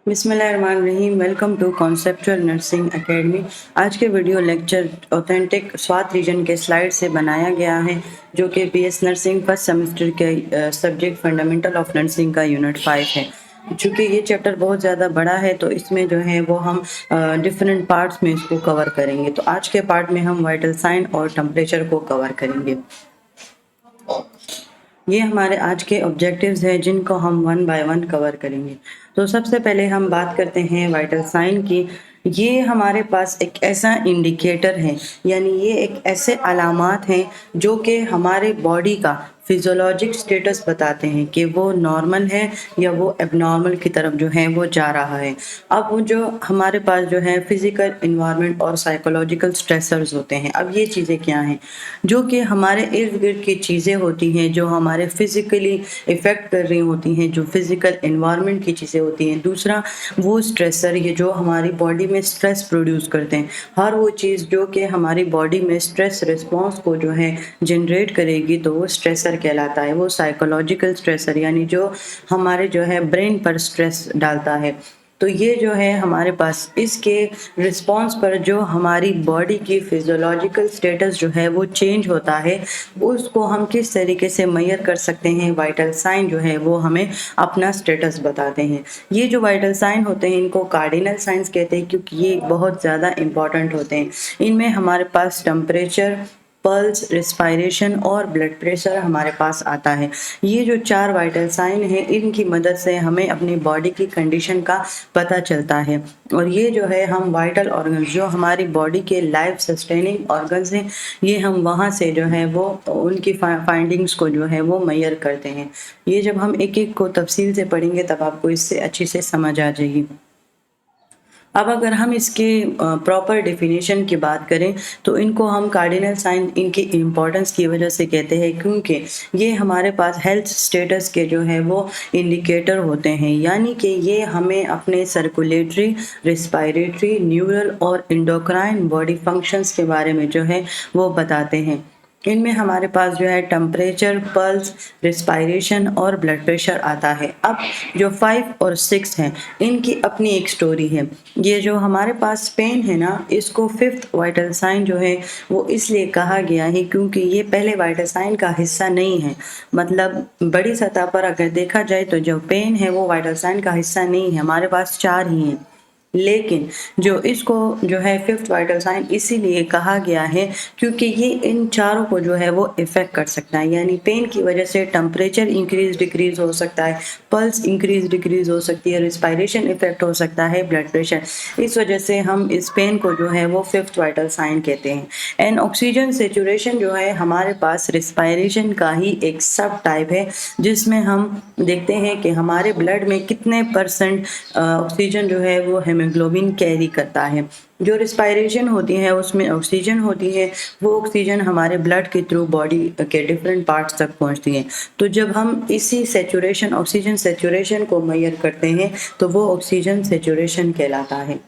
बिस्मिल्लाहिर्रहमानिर्रहीम। Welcome to conceptual nursing academy. आज के video lecture authentic Swat region के स्लाइड से बनाया गया है, जो कि बीएस नर्सिंग फर्स्ट सेमेस्टर के सब्जेक्ट फंडामेंटल ऑफ नर्सिंग का यूनिट 5 है। चूँकि ये चैप्टर बहुत ज़्यादा बड़ा है तो इसमें जो है वो हम डिफरेंट पार्ट्स में इसको कवर करेंगे। तो आज के पार्ट में हम वाइटल साइन और टेम्परेचर को कवर करेंगे। ये हमारे आज के ऑब्जेक्टिव्स हैं जिनको हम वन बाय वन कवर करेंगे। तो सबसे पहले हम बात करते हैं वाइटल साइन की। ये हमारे पास एक ऐसा इंडिकेटर है, यानी ये एक ऐसे अलामात हैं जो कि हमारे बॉडी का फिजियोलॉजिक स्टेटस बताते हैं कि वो नॉर्मल है या वो एबनॉर्मल की तरफ जो है वो जा रहा है। अब वो जो हमारे पास जो है फिजिकल इन्वायरमेंट और साइकोलॉजिकल स्ट्रेसर्स होते हैं। अब ये चीज़ें क्या हैं? जो कि हमारे इर्द गिर्द की चीज़ें होती हैं जो हमारे फिज़िकली इफ़ेक्ट कर रही होती हैं, जो फिज़िकल इन्वायरमेंट की चीज़ें होती हैं। दूसरा वो स्ट्रेसर, ये जो हमारी बॉडी में स्ट्रेस प्रोड्यूस करते हैं। हर वो चीज़ जो कि हमारी बॉडी में स्ट्रेस रिस्पॉन्स को जो है जनरेट करेगी तो वो स्ट्रेसर कहलाता है। वो साइकोलॉजिकल स्ट्रेसर, यानी जो हमारे जो है ब्रेन पर स्ट्रेस डालता है। तो ये जो है हमारे पास इसके रिस्पॉन्स पर जो हमारी बॉडी की फिजियोलॉजिकल स्टेटस जो है वो चेंज होता है, उसको हम किस तरीके से मेजर कर सकते हैं। वाइटल साइन जो है वो हमें अपना स्टेटस बताते हैं। ये जो वाइटल साइन होते हैं इनको कार्डिनल साइंस कहते हैं, क्योंकि ये बहुत ज़्यादा इंपॉर्टेंट होते हैं। इनमें हमारे पास टेम्परेचर, पल्स, रिस्पायरेशन और ब्लड प्रेशर हमारे पास आता है। ये जो 4 वाइटल साइन हैं इनकी मदद से हमें अपनी बॉडी की कंडीशन का पता चलता है। और ये जो है हम वाइटल ऑर्गन्स, जो हमारी बॉडी के लाइफ सस्टेनिंग ऑर्गन्स हैं, ये हम वहाँ से जो है वो उनकी फाइंडिंग्स को जो है वो मेजर करते हैं। ये जब हम एक एक को तफसील से पढ़ेंगे तब आपको इससे अच्छी से समझ आ जाएगी। अब अगर हम इसके प्रॉपर डेफिनेशन की बात करें तो इनको हम कार्डिनल साइन इनकी इम्पोर्टेंस की वजह से कहते हैं, क्योंकि ये हमारे पास हेल्थ स्टेटस के जो है वो इंडिकेटर होते हैं। यानी कि ये हमें अपने सर्कुलेटरी, रिस्पायरेटरी, न्यूरल और इंडोक्राइन बॉडी फंक्शंस के बारे में जो है वो बताते हैं। इनमें हमारे पास जो है टेम्परेचर, पल्स, रिस्पायरेशन और ब्लड प्रेशर आता है। अब जो 5 और 6 हैं इनकी अपनी एक स्टोरी है। ये जो हमारे पास पेन है ना, इसको 5th वाइटल साइन जो है वो इसलिए कहा गया है क्योंकि ये पहले वाइटल साइन का हिस्सा नहीं है। मतलब बड़ी सतह पर अगर देखा जाए तो जो पेन है वो वाइटल साइन का हिस्सा नहीं है। हमारे पास 4 ही हैं, लेकिन जो इसको जो है 5th वाइटल साइन इसीलिए कहा गया है क्योंकि ये इन चारों को जो है वो इफ़ेक्ट कर सकता है। यानी पेन की वजह से टेम्परेचर इंक्रीज डिक्रीज हो सकता है, पल्स इंक्रीज डिक्रीज हो सकती है, रिस्पायरेशन इफेक्ट हो सकता है, ब्लड प्रेशर। इस वजह से हम इस पेन को जो है वो 5th वाइटल साइन कहते हैं। एंड ऑक्सीजन सेचुरेशन जो है हमारे पास रिस्पायरेशन का ही एक सब टाइप है, जिसमें हम देखते हैं कि हमारे ब्लड में कितने परसेंट ऑक्सीजन जो है वो हेमोग्लोबिन कैरी करता है। जो रिस्पायरेशन होती है उसमें ऑक्सीजन होती है, वो ऑक्सीजन हमारे ब्लड के थ्रू बॉडी के डिफरेंट पार्ट्स तक पहुंचती है। तो जब हम इसी सेचुरेशन, ऑक्सीजन सेचुरेशन को मेजर करते हैं तो वो ऑक्सीजन सेचुरेशन कहलाता है।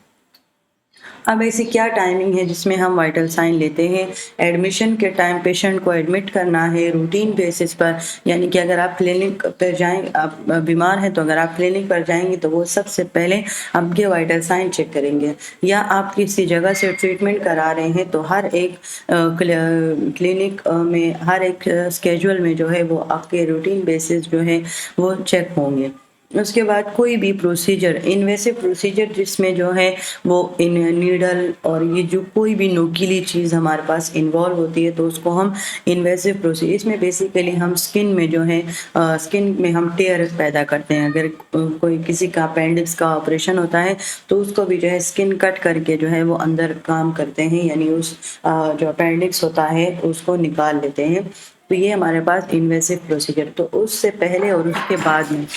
अब ऐसी क्या टाइमिंग है जिसमें हम वाइटल साइन लेते हैं? एडमिशन के टाइम पेशेंट को एडमिट करना है रूटीन बेसिस पर, यानी कि अगर आप क्लिनिक पर जाएं, आप बीमार हैं तो अगर आप क्लिनिक पर जाएंगे तो वो सबसे पहले आपके वाइटल साइन चेक करेंगे। या आप किसी जगह से ट्रीटमेंट करा रहे हैं तो हर एक क्लिनिक में, हर एक स्केड्यूल में जो है वो आपके रूटीन बेसिस जो है वो चेक होंगे। उसके बाद कोई भी प्रोसीजर, इन्वेसिव प्रोसीजर जिसमें जो है वो इन नीडल और ये जो कोई भी नोकीली चीज़ हमारे पास इन्वॉल्व होती है तो उसको हम इन्वेसिव प्रोसीजर, इसमें बेसिकली हम स्किन में जो है स्किन में हम टेयर पैदा करते हैं। अगर कोई किसी का अपेंडिक्स का ऑपरेशन होता है तो उसको भी जो है स्किन कट करके जो है वो अंदर काम करते हैं, यानी उस जो अपेंडिक्स होता है उसको निकाल लेते हैं। तो ये हमारे पास इन्वेसिव प्रोसीजर। तो उससे पहले और उसके बाद में,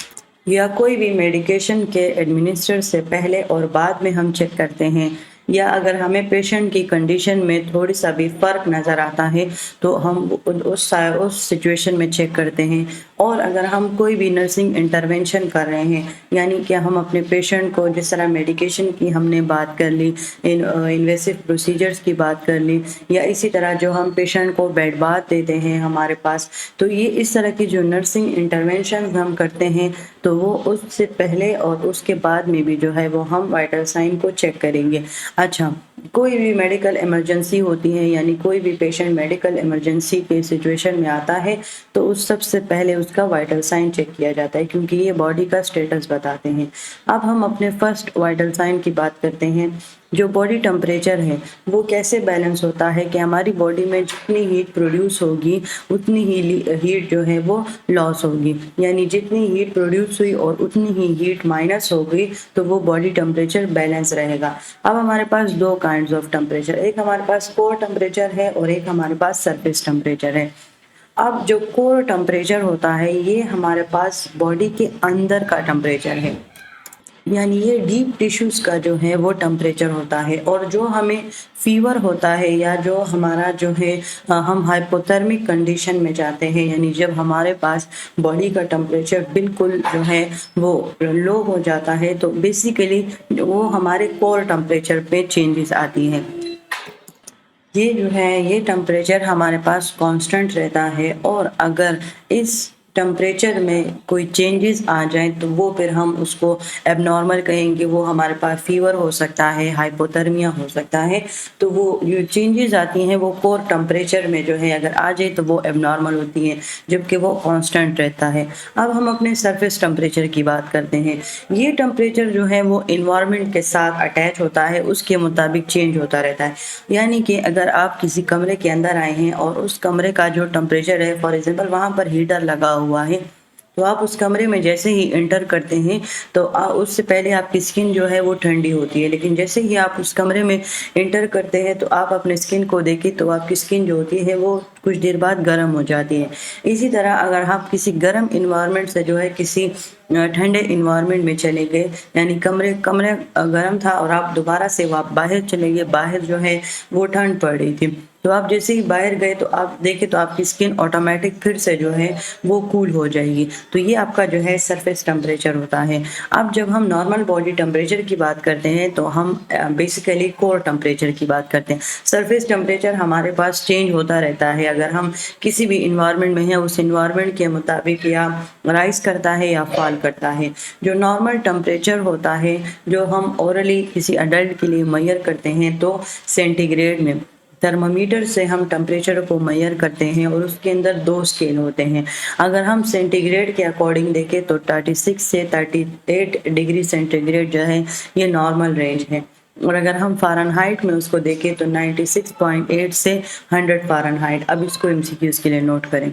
या कोई भी मेडिकेशन के एडमिनिस्टर से पहले और बाद में हम चेक करते हैं, या अगर हमें पेशेंट की कंडीशन में थोड़ी सा भी फ़र्क नज़र आता है तो हम उस सिचुएशन में चेक करते हैं। और अगर हम कोई भी नर्सिंग इंटरवेंशन कर रहे हैं, यानी कि हम अपने पेशेंट को जिस तरह मेडिकेशन की हमने बात कर ली, इन्वेसिव प्रोसीजर्स की बात कर ली, या इसी तरह जो हम पेशेंट को बेड बाथ देते हैं हमारे पास, तो ये इस तरह की जो नर्सिंग इंटरवेंशन हम करते हैं तो वो उससे पहले और उसके बाद में भी जो है वो हम वाइटल साइन को चेक करेंगे। अच्छा, कोई भी मेडिकल इमरजेंसी होती है, यानी कोई भी पेशेंट मेडिकल इमरजेंसी के सिचुएशन में आता है तो उस सबसे पहले उसका वाइटल साइन चेक किया जाता है, क्योंकि ये बॉडी का स्टेटस बताते हैं। अब हम अपने फर्स्ट वाइटल साइन की बात करते हैं। जो बॉडी टेम्परेचर है वो कैसे बैलेंस होता है कि हमारी बॉडी में जितनी हीट प्रोड्यूस होगी उतनी ही हीट जो है वो लॉस होगी, यानी जितनी हीट प्रोड्यूस हुई और उतनी ही हीट माइनस हो गई तो वो बॉडी टेम्परेचर बैलेंस रहेगा। अब हमारे पास दो काइंड्स ऑफ टेम्परेचर, एक हमारे पास कोर टेम्परेचर है और एक हमारे पास सरफेस टेम्परेचर है। अब जो कोर टेम्परेचर होता है ये हमारे पास बॉडी के अंदर का टेम्परेचर है, यानी ये डीप टिश्यूज का जो है वो टेम्परेचर होता है। और जो हमें फीवर होता है या जो हमारा जो है हम हाइपोथर्मिक कंडीशन में जाते हैं, यानी जब हमारे पास बॉडी का टेम्परेचर बिल्कुल जो है वो लो हो जाता है, तो बेसिकली वो हमारे कोर टेम्परेचर पे चेंजेस आती है। ये जो है ये टेम्परेचर हमारे पास कांस्टेंट रहता है, और अगर इस टेम्परेचर में कोई चेंजेस आ जाए तो वो फिर हम उसको एबनॉर्मल कहेंगे। वो हमारे पास फीवर हो सकता है, हाइपोथर्मिया हो सकता है। तो वो जो चेंजेस आती हैं वो कोर टेम्परेचर में जो है अगर आ जाए तो वो एबनॉर्मल होती हैं, जबकि वो कांस्टेंट रहता है। अब हम अपने सरफेस टेम्परेचर की बात करते हैं। ये टेम्परेचर जो है वो इन्वायरमेंट के साथ अटैच होता है, उसके मुताबिक चेंज होता रहता है। यानी कि अगर आप किसी कमरे के अंदर आए हैं और उस कमरे का जो टेम्परेचर है, फॉर एग्जांपल वहाँ पर हीटर लगा हुआ है, तो आप उस कमरे में जैसे ही एंटर करते हैं तो उससे पहले आपकी स्किन जो है वो ठंडी होती है, लेकिन जैसे ही आप उस कमरे में एंटर करते हैं तो आप अपने स्किन को देखें तो आपकी स्किन जो होती है वो कुछ देर बाद गर्म हो जाती है। इसी तरह अगर आप किसी गर्म इन्वायरमेंट से जो है किसी ठंडे इन्वायरमेंट में चले गए, यानी कमरे कमरे गर्म था और आप दोबारा से आप बाहर चले गए, बाहर जो है वो ठंड पड़ रही थी, तो आप जैसे ही बाहर गए तो आप देखें तो आपकी स्किन ऑटोमेटिक फिर से जो है वो कूल हो जाएगी। तो ये आपका जो है सरफेस टेम्परेचर होता है। अब जब हम नॉर्मल बॉडी टेम्परेचर की बात करते हैं तो हम बेसिकली कोर टेम्परेचर की बात करते हैं। सरफेस टेम्परेचर हमारे पास चेंज होता रहता है, अगर हम किसी भी इन्वायरमेंट में हैं उस इन्वायरमेंट के मुताबिक या राइज करता है या फॉल करता है। जो नॉर्मल टेम्परेचर होता है जो हम ओरली किसी अडल्ट के लिए मेजर करते हैं तो सेंटीग्रेड में थर्मामीटर से हम टेम्परेचर को मेजर करते हैं, और उसके अंदर दो स्केल होते हैं। अगर हम सेंटीग्रेड के अकॉर्डिंग देखें तो 36 से 38 डिग्री सेंटीग्रेड जो है ये नॉर्मल रेंज है, और अगर हम फ़ारेनहाइट में उसको देखें तो 96.8 से 100 फ़ारेनहाइट। अब इसको एमसीक्यूज़ के लिए नोट करें।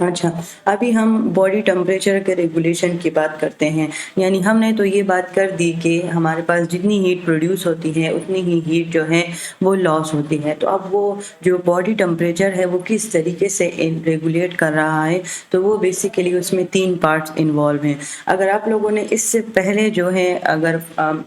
अच्छा, अभी हम बॉडी टेम्परेचर के रेगुलेशन की बात करते हैं। यानी हमने तो ये बात कर दी कि हमारे पास जितनी हीट प्रोड्यूस होती है उतनी ही हीट जो है वो लॉस होती है। तो अब वो जो बॉडी टेम्परेचर है वो किस तरीके से रेगुलेट कर रहा है, तो वो बेसिकली उसमें 3 पार्ट्स इन्वॉल्व हैं। अगर आप लोगों ने इससे पहले जो है अगर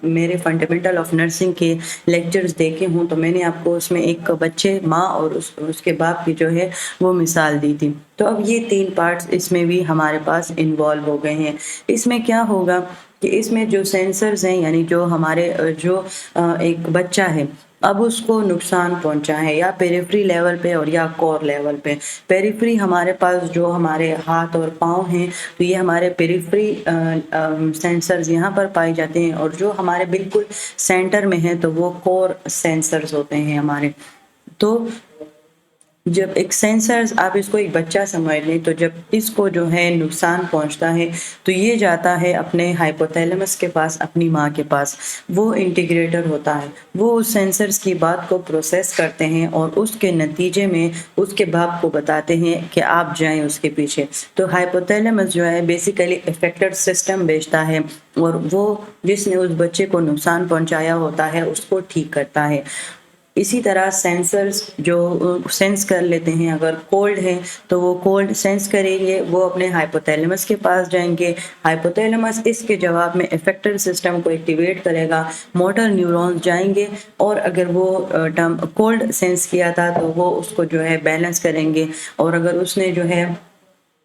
मेरे फंडामेंटल ऑफ नर्सिंग के लेक्चर्स देखे हों तो मैंने आपको उसमें एक बच्चे, माँ और उसके बाप की जो है वो मिसाल दी थी। तो अब ये 3 पार्ट्स इसमें भी हमारे पास इन्वॉल्व हो गए हैं। इसमें क्या होगा कि इसमें जो सेंसर्स हैं, यानी जो हमारे एक बच्चा है अब उसको नुकसान पहुंचा है या पेरिफेरी लेवल पे और या कोर लेवल पे। पेरिफेरी हमारे पास जो हमारे हाथ और पाँव हैं तो ये हमारे पेरिफेरी सेंसर्स यहाँ पर पाए जाते हैं, और जो हमारे बिल्कुल सेंटर में है तो वो कोर सेंसर्स होते हैं हमारे। तो जब एक सेंसर्स, आप इसको एक बच्चा समझ लें, तो जब इसको जो है नुकसान पहुंचता है तो ये जाता है अपने हाइपोथैलेमस के पास, अपनी माँ के पास। वो इंटीग्रेटर होता है, वो उस सेंसर्स की बात को प्रोसेस करते हैं और उसके नतीजे में उसके बाप को बताते हैं कि आप जाएं उसके पीछे। तो हाइपोथैलेमस जो है बेसिकली इफेक्टर सिस्टम बेचता है, और वो जिसने उस बच्चे को नुकसान पहुंचाया होता है उसको ठीक करता है। इसी तरह सेंसर्स जो सेंस कर लेते हैं, अगर कोल्ड है तो वो कोल्ड सेंस करेंगे, वो अपने हाइपोथैलेमस के पास जाएंगे। हाइपोथैलेमस इसके जवाब में इफेक्टर सिस्टम को एक्टिवेट करेगा, मोटर न्यूरॉन्स जाएंगे, और अगर वो कोल्ड सेंस किया था तो वो उसको जो है बैलेंस करेंगे, और अगर उसने जो है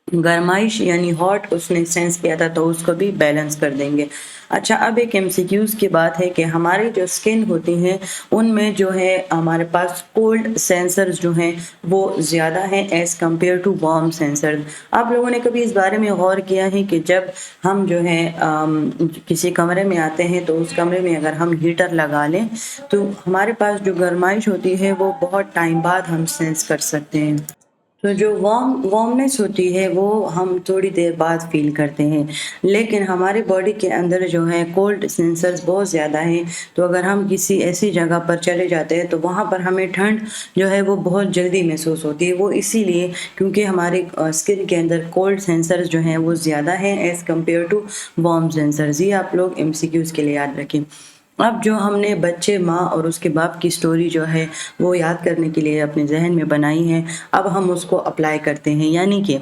गरमाइश यानी हॉट उसने सेंस किया था तो उसको भी बैलेंस कर देंगे। अच्छा, अब एक एमसीक्यूज़ की बात है कि हमारी जो स्किन होती है उनमें जो है हमारे पास कोल्ड सेंसर्स जो हैं वो ज़्यादा हैं as compare to warm sensors. आप लोगों ने कभी इस बारे में गौर किया है कि जब हम जो है किसी कमरे में आते हैं तो उस कमरे में अगर हम हीटर लगा लें तो हमारे पास जो गरमाइश होती है वो बहुत टाइम बाद हम सेंस कर सकते हैं। तो जो वार्मनेस होती है वो हम थोड़ी देर बाद फ़ील करते हैं, लेकिन हमारे बॉडी के अंदर जो है कोल्ड सेंसर्स बहुत ज़्यादा हैं, तो अगर हम किसी ऐसी जगह पर चले जाते हैं तो वहाँ पर हमें ठंड जो है वो बहुत जल्दी महसूस होती है। वो इसीलिए क्योंकि हमारे स्किन के अंदर कोल्ड सेंसर्स जो हैं वो ज़्यादा हैं as compare to warm sensors. ये आप लोग एमसीक्यूज़ के लिए याद रखें। अब जो हमने बच्चे, माँ और उसके बाप की स्टोरी जो है वो याद करने के लिए अपने ज़हन में बनाई है, अब हम उसको अप्लाई करते हैं। यानी कि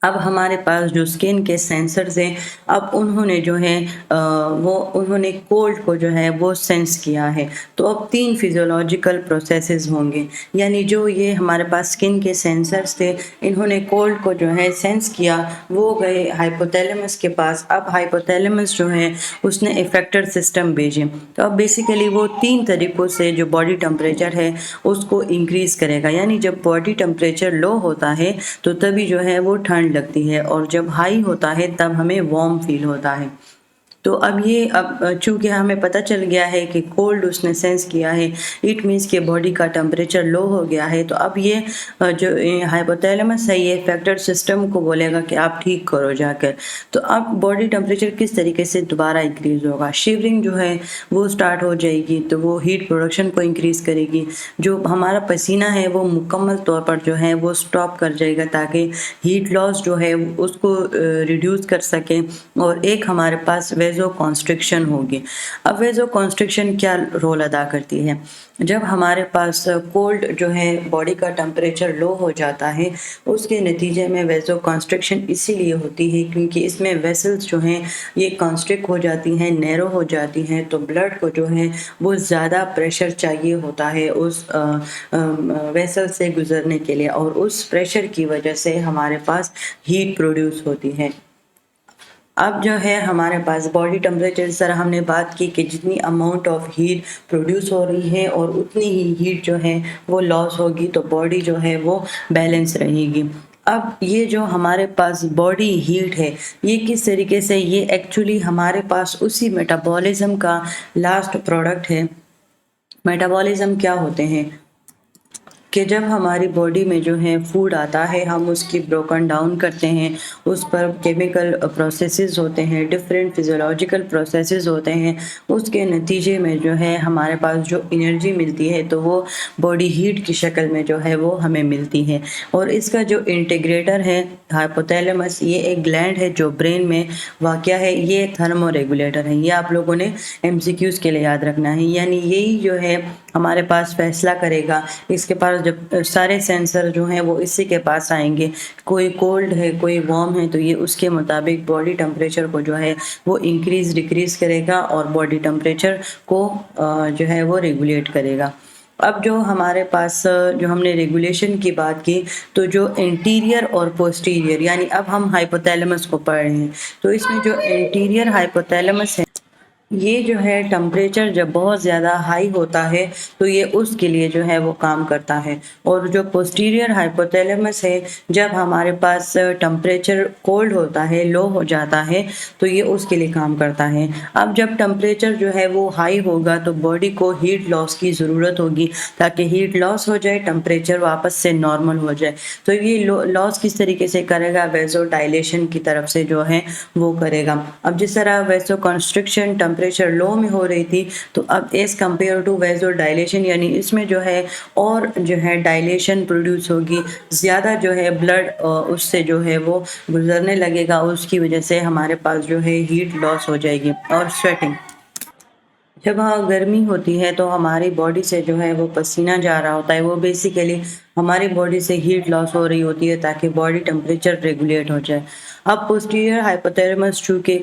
अब हमारे पास जो स्किन के सेंसर्स हैं, अब उन्होंने जो है वो उन्होंने कोल्ड को जो है वो सेंस किया है। तो अब 3 फिज़ियोलॉजिकल प्रोसेसेस होंगे, यानी जो ये हमारे पास स्किन के सेंसर्स थे, इन्होंने कोल्ड को जो है सेंस किया, वो गए हाइपोथैलेमस के पास। अब हाइपोथैलेमस जो है उसने इफेक्टर सिस्टम भेजे। तो अब बेसिकली वो 3 तरीकों से जो बॉडी टेम्परेचर है उसको इंक्रीज़ करेगा। यानी जब बॉडी टेम्परेचर लो होता है तो तभी जो है वो ठंड लगती है और जब हाई होता है तब हमें वार्म फील होता है। तो अब चूँकि हमें पता चल गया है कि कोल्ड उसने सेंस किया है, इट मीन्स कि बॉडी का टेम्परेचर लो हो गया है, तो अब ये जो हाइपोथैलेमस है ये इफेक्टर सिस्टम को बोलेगा कि आप ठीक करो जाकर। तो अब बॉडी टेम्परेचर किस तरीके से दोबारा इंक्रीज़ होगा, शिवरिंग जो है वो स्टार्ट हो जाएगी, तो वो हीट प्रोडक्शन को इंक्रीज़ करेगी। जो हमारा पसीना है वो मुकम्मल तौर पर जो है वो स्टॉप कर जाएगा ताकि हीट लॉस जो है उसको रिड्यूस कर सकें और एक हमारे पास वेज़ो कॉन्स्ट्रिक्शन होगी। अब वेज़ो कॉन्स्ट्रिक्शन क्या रोल अदा करती है? जब हमारे पास कोल्ड जो है बॉडी का टेम्परेचर लो हो जाता है, उसके नतीजे में वेज़ो कॉन्स्ट्रिक्शन इसीलिए होती है क्योंकि इसमें वेसल्स जो हैं ये कॉन्स्ट्रिक्ट हो जाती हैं, नैरो हो जाती हैं, तो ब्लड को जो है वो ज़्यादा प्रेशर चाहिए होता है उस वेसल से गुज़रने के लिए और उस प्रेशर की वजह से हमारे पास हीट प्रोड्यूस होती है। अब जो है हमारे पास बॉडी टेम्परेचर सर हमने बात की कि जितनी अमाउंट ऑफ हीट प्रोड्यूस हो रही है और उतनी ही हीट जो है वो लॉस होगी, तो बॉडी जो है वो बैलेंस रहेगी। अब ये जो हमारे पास बॉडी हीट है ये किस तरीके से, ये एक्चुअली हमारे पास उसी मेटाबॉलिज्म का लास्ट प्रोडक्ट है। मेटाबॉलिज्म क्या होते हैं कि जब हमारी बॉडी में जो है फूड आता है हम उसकी ब्रोकन डाउन करते हैं, उस पर केमिकल प्रोसेसेस होते हैं, डिफरेंट फिजियोलॉजिकल प्रोसेसेस होते हैं, उसके नतीजे में जो है हमारे पास जो एनर्जी मिलती है तो वो बॉडी हीट की शक्ल में जो है वो हमें मिलती है। और इसका जो इंटीग्रेटर है हाइपोथैलेमस, ये एक ग्लैंड है जो ब्रेन में वाक़या है, ये थर्मो रेगुलेटर है। ये आप लोगों ने एमसीक्यूज़ के लिए याद रखना है। यानी यही जो है हमारे पास फैसला करेगा, इसके पास जब सारे सेंसर जो हैं वो इसी के पास आएंगे, कोई कोल्ड है कोई वार्म है तो ये उसके मुताबिक बॉडी टेम्परेचर को जो है वो इंक्रीज़ डिक्रीज़ करेगा और बॉडी टेम्परेचर को जो है वो रेगुलेट करेगा। अब जो हमारे पास जो हमने रेगुलेशन की बात की, तो जो इंटीरियर और पोस्टीरियर, यानी अब हम हाइपोथैलेमस को पढ़ रहे हैं, तो इसमें जो इंटीरियर हाइपोथैलेमस है ये जो है टेम्परेचर जब बहुत ज़्यादा हाई होता है तो ये उसके लिए जो है वो काम करता है। और जो पोस्टीरियर हाइपोथैलेमस है जब हमारे पास टेम्परेचर कोल्ड होता है, लो हो जाता है, तो ये उसके लिए काम करता है। अब जब टेम्परेचर जो है वो हाई होगा तो बॉडी को हीट लॉस की ज़रूरत होगी ताकि हीट लॉस हो जाए, टेम्परेचर वापस से नॉर्मल हो जाए। तो ये लॉस किस तरीके से करेगा, वेज़ो डायलेशन की तरफ से जो है वो करेगा। अब जिस तरह वेज़ो कंस्ट्रिक्शन टेम्परेचर लो में हो रही थी, तो अब एज़ कम्पेयर टू वेज़ो डायलेशन, यानी इसमें जो है और जो है डायलेशन प्रोड्यूस होगी, ज़्यादा जो है ब्लड उससे जो है वो गुजरने लगेगा, उसकी वजह से हमारे पास जो है हीट लॉस हो जाएगी। और स्वेटिंग, जब हाँ गर्मी होती है तो हमारी बॉडी से जो है वो पसीना जा रहा होता है, वो बेसिकली हमारी बॉडी से हीट लॉस हो रही होती है ताकि बॉडी टेम्परेचर रेगुलेट हो जाए। अब पोस्टीरियर हाइपोथैलेमस चूँकि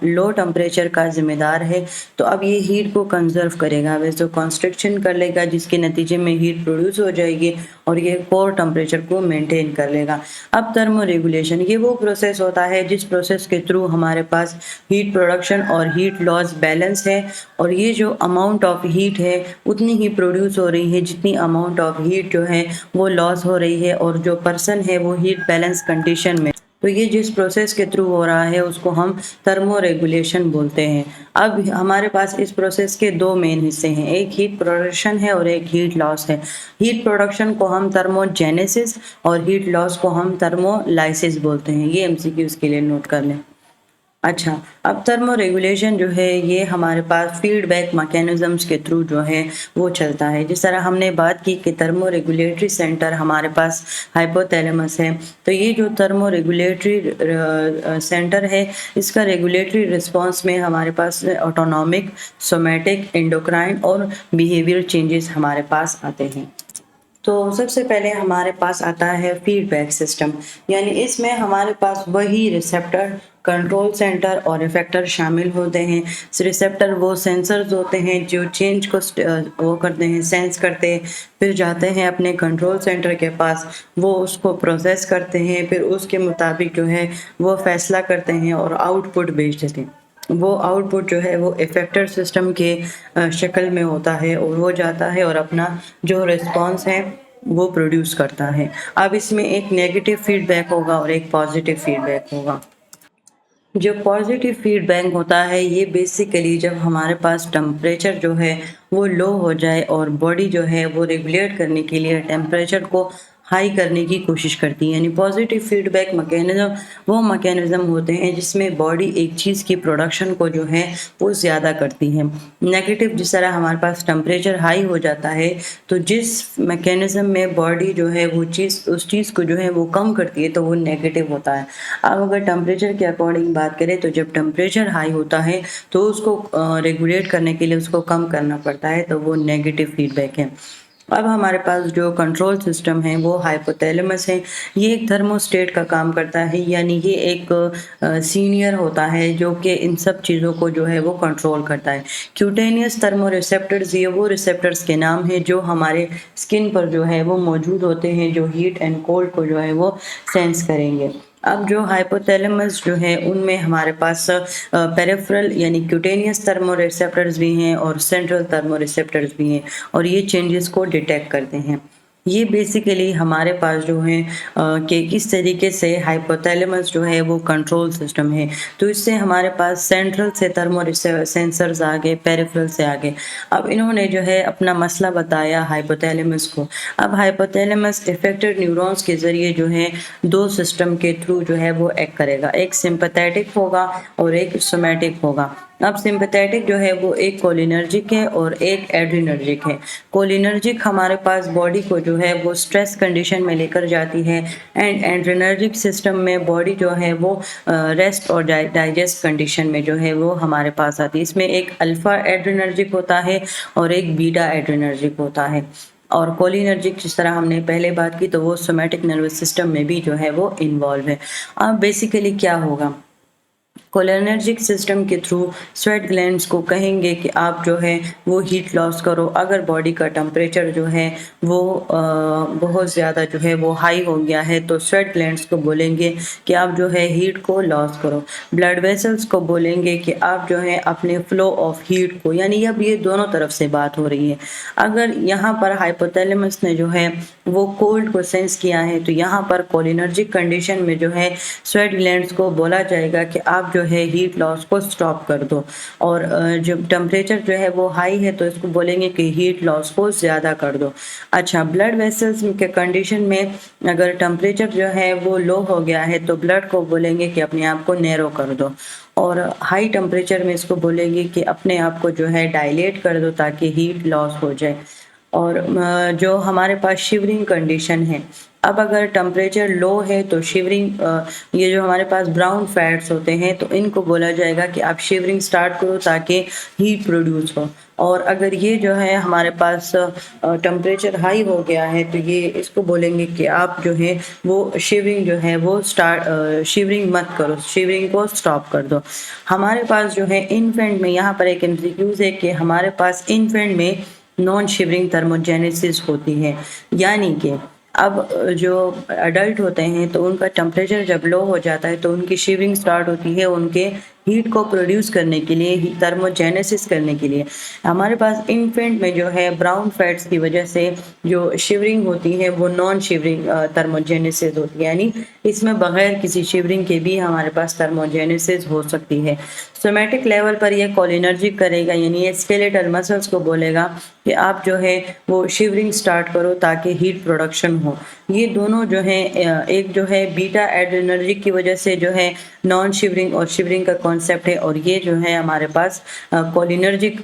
लो टेम्परेचर का ज़िम्मेदार है, तो अब ये हीट को कंज़र्व करेगा, वैसे कॉन्स्ट्रिक्शन कर लेगा जिसके नतीजे में हीट प्रोड्यूस हो जाएगी और ये कोर टेम्परेचर को मेंटेन कर लेगा। अब थर्मो रेगुलेशन ये वो प्रोसेस होता है जिस प्रोसेस के थ्रू हमारे पास हीट प्रोडक्शन और हीट लॉस बैलेंस है, और ये जो अमाउंट ऑफ हीट है उतनी ही प्रोड्यूस हो रही है जितनी अमाउंट ऑफ हीट जो है वो लॉस हो रही है, और जो पर्सन है वो हीट बैलेंस कंडीशन में। तो ये जिस प्रोसेस के थ्रू हो रहा है उसको हम थर्मो रेगुलेशन बोलते हैं। अब हमारे पास इस प्रोसेस के दो मेन हिस्से हैं, एक हीट प्रोडक्शन है और एक हीट लॉस है। हीट प्रोडक्शन को हम थर्मोजेनेसिस और हीट लॉस को हम थर्मोलाइसिस बोलते हैं। ये एमसीक्यूज के लिए नोट कर लें। अच्छा, अब थर्मो रेगुलेशन जो है ये हमारे पास फीडबैक मैकेनिज्म्स के थ्रू जो है वो चलता है। जिस तरह हमने बात की कि थर्मो रेगुलेटरी सेंटर हमारे पास हाइपोथैलेमस है, तो ये जो थर्मो रेगुलेटरी सेंटर है इसका रेगुलेटरी रिस्पांस में हमारे पास ऑटोनॉमिक, सोमैटिक, एंडोक्राइन और बिहेवियर चेंजेस हमारे पास आते हैं। तो सबसे पहले हमारे पास आता है फीडबैक सिस्टम, यानी इसमें हमारे पास वही रिसेप्टर, कंट्रोल सेंटर और इफेक्टर शामिल होते हैं। रिसेप्टर वो सेंसर्स होते हैं जो चेंज को वो करते हैं, सेंस करते हैं, फिर जाते हैं अपने कंट्रोल सेंटर के पास, वो उसको प्रोसेस करते हैं, फिर उसके मुताबिक जो है वो फैसला करते हैं और आउटपुट भेज देते हैं। वो आउटपुट जो है वो इफेक्टर सिस्टम के शक्ल में होता है और वो जाता है और अपना जो रिस्पांस है वो प्रोड्यूस करता है। अब इसमें एक नेगेटिव फीडबैक होगा और एक पॉजिटिव फीडबैक होगा। जो पॉजिटिव फीडबैक होता है ये बेसिकली जब हमारे पास टेम्परेचर जो है वो लो हो जाए और बॉडी जो है वो रेगुलेट करने के लिए टेम्परेचर को हाई करने की कोशिश करती है। यानी पॉजिटिव फीडबैक मैकेनिज्म वो मैकेनिज्म होते हैं जिसमें बॉडी एक चीज़ की प्रोडक्शन को जो है वो ज़्यादा करती है। नेगेटिव जिस तरह हमारे पास टेम्परेचर हाई हो जाता है तो जिस मैकेनिज्म में बॉडी जो है वो चीज़ उस चीज़ को जो है वो कम करती है तो वो नेगेटिव होता है। अब अगर टेम्परेचर के अकॉर्डिंग बात करें तो जब टेम्परेचर हाई होता है तो उसको रेगुलेट करने के लिए उसको कम करना पड़ता है, तो वो नेगेटिव फीडबैक है। अब हमारे पास जो कंट्रोल सिस्टम है वो हाइपोथैलेमस है। ये एक थर्मोस्टेट का काम करता है, यानी ये एक सीनियर होता है जो कि इन सब चीज़ों को जो है वो कंट्रोल करता है। क्यूटेनियस थर्मोरिसेप्टर्स ये वो रिसेप्टर्स के नाम है जो हमारे स्किन पर जो है वो मौजूद होते हैं, जो हीट एंड कोल्ड को जो है वो सेंस करेंगे। अब जो हाइपोथैलेमस जो है उनमें हमारे पास पेरिफेरल यानी क्यूटेनियस थर्मोरिसेप्टर्स भी हैं और सेंट्रल थर्मोरिसेप्टर्स भी हैं, और ये चेंजेस को डिटेक्ट करते हैं। ये बेसिकली हमारे पास जो है कि किस तरीके से हाइपोथैलेमस जो है वो कंट्रोल सिस्टम है। तो इससे हमारे पास सेंट्रल से थर्मो सेंसर्स आ गए, पेरिफेरल से आ गए। अब इन्होंने जो है अपना मसला बताया हाइपोथैलेमस को। अब हाइपोथैलेमस इफेक्टेड न्यूरॉन्स के ज़रिए जो है दो सिस्टम के थ्रू जो है वो एक्ट करेगा, एक सिंपैथेटिक होगा और एक सोमैटिक होगा। अब सिंपैथेटिक जो है वो एक कोलिनर्जिक है और एक एड्रिनर्जिक है। कोलिनर्जिक हमारे पास बॉडी को जो है वो स्ट्रेस कंडीशन में लेकर जाती है, एंड एड्रिनर्जिक सिस्टम में बॉडी जो है वो रेस्ट और डाइजेस्ट कंडीशन में जो है वो हमारे पास आती है। इसमें एक अल्फा एड्रिनर्जिक होता है और एक बीटा एड्रिनर्जिक होता है। और कोलिनर्जिक जिस तरह हमने पहले बात की तो वो सोमैटिक नर्वस सिस्टम में भी जो है वो इन्वॉल्व है। अब बेसिकली क्या होगा, कोलिनर्जिक सिस्टम के थ्रू स्वेट ग्लैंड्स को कहेंगे कि आप जो है वो हीट लॉस करो। अगर बॉडी का टेम्परेचर जो है वो बहुत ज़्यादा जो है वो हाई हो गया है तो स्वेट ग्लैंड्स को बोलेंगे कि आप जो है हीट को लॉस करो। ब्लड वेसल्स को बोलेंगे कि आप जो है अपने फ्लो ऑफ हीट को, यानी अब ये दोनों तरफ से बात हो रही है। अगर यहाँ पर हाइपोथैलेमस ने जो है वो कोल्ड को सेंस किया है तो यहाँ पर कोलिनर्जिक कंडीशन में जो है स्वेट ग्लैंड्स को बोला जाएगा कि आप जो है हीट लॉस को स्टॉप कर दो, और जब टेम्परेचर जो है वो हाई है तो इसको बोलेंगे कि हीट लॉस को ज़्यादा कर दो। अच्छा, ब्लड वेसल्स के कंडीशन में अगर टेम्परेचर जो है वो लो हो गया है तो ब्लड को बोलेंगे कि अपने आप को नैरो कर दो, और हाई टेम्परेचर में इसको बोलेंगे कि अपने आप को जो है डायलेट कर दो ताकि हीट लॉस हो जाए। और जो हमारे पास शिवरिंग कंडीशन है अब अगर टेम्परेचर लो है तो शिवरिंग, ये जो हमारे पास ब्राउन फैट्स होते हैं तो इनको बोला जाएगा कि आप शिवरिंग स्टार्ट करो ताकि हीट प्रोड्यूस हो। और अगर ये जो है हमारे पास टेम्परेचर हाई हो गया है तो ये इसको बोलेंगे कि आप जो है वो शिवरिंग जो है वो शिवरिंग मत करो, शिवरिंग को स्टॉप कर दो। हमारे पास जो है इन्फेंट में, यहाँ पर एक एमसीक्यूज है कि हमारे पास इन्फेंट में नॉन शिवरिंग थर्मोजेनेसिस होती है, यानी कि अब जो एडल्ट होते हैं तो उनका टेम्परेचर जब लो हो जाता है तो उनकी शिवरिंग स्टार्ट होती है, उनके हीट को प्रोड्यूस करने के लिए, थर्मोजेनेसिस करने के लिए। हमारे पास इन्फेंट में जो है ब्राउन फैट्स की वजह से जो शिवरिंग होती है वो नॉन शिवरिंग थर्मोजेनेसिस होती है, यानी इसमें बगैर किसी शिवरिंग के भी हमारे पास थर्मोजेनेसिस हो सकती है। सोमैटिक लेवल पर यह कोलिनर्जिक करेगा, यानी ये स्केलेटल मसल्स को बोलेगा कि आप जो है वो शिवरिंग स्टार्ट करो ताकि हीट प्रोडक्शन हो। ये दोनों जो है एक जो है बीटा एड्रेनर्जिक की वजह से जो है नॉन शिवरिंग और शिवरिंग का कॉन्सेप्ट है, और ये जो है हमारे पास कोलिनर्जिक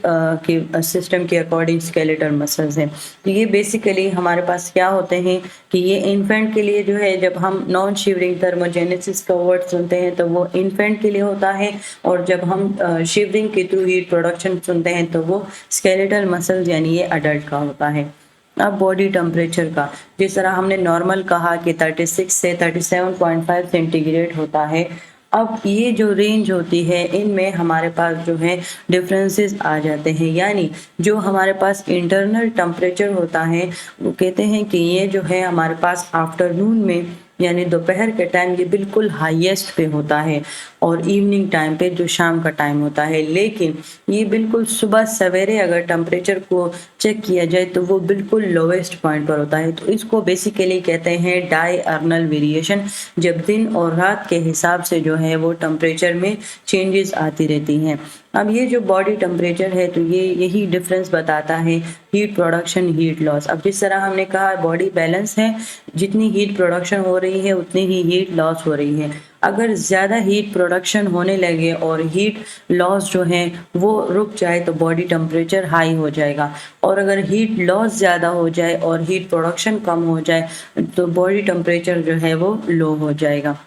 के सिस्टम के अकॉर्डिंग स्केलेटल मसल्स हैं। तो ये बेसिकली हमारे पास क्या होते हैं कि ये इन्फेंट के लिए जो है, जब हम नॉन शिवरिंग थर्मोजेनेसिस का वर्ड सुनते हैं तो वो इन्फेंट के लिए होता है, और जब हम शिवरिंग के थ्रू हीट प्रोडक्शन सुनते हैं तो वो स्केलेटल मसल्स यानी ये अडल्ट का होता है। अब बॉडी टेम्परेचर का, जिस तरह हमने नॉर्मल कहा कि 36 से 37.5 सेंटीग्रेड होता है, अब ये जो रेंज होती है इनमें हमारे पास जो है डिफरेंसेस आ जाते हैं, यानी जो हमारे पास इंटरनल टेम्परेचर होता है वो कहते हैं कि ये जो है हमारे पास आफ्टरनून में यानी दोपहर के टाइम ये बिल्कुल हाईएस्ट पे होता है, और इवनिंग टाइम पे जो शाम का टाइम होता है, लेकिन ये बिल्कुल सुबह सवेरे अगर टेम्परेचर को चेक किया जाए तो वो बिल्कुल लोवेस्ट पॉइंट पर होता है। तो इसको बेसिकली कहते हैं डायर्नल वेरिएशन, जब दिन और रात के हिसाब से जो है वो टेम्परेचर में चेंजेस आती रहती हैं। अब ये जो बॉडी टेम्परेचर है तो ये यही डिफरेंस बताता है हीट प्रोडक्शन हीट लॉस। अब जिस तरह हमने कहा बॉडी बैलेंस है, जितनी हीट प्रोडक्शन हो रही है उतनी ही हीट लॉस हो रही है। अगर ज़्यादा हीट प्रोडक्शन होने लगे और हीट लॉस जो है वो रुक जाए तो बॉडी टेम्परेचर हाई हो जाएगा, और अगर हीट लॉस ज़्यादा हो जाए और हीट प्रोडक्शन कम हो जाए तो बॉडी टेम्परेचर जो है वो लो हो जाएगा।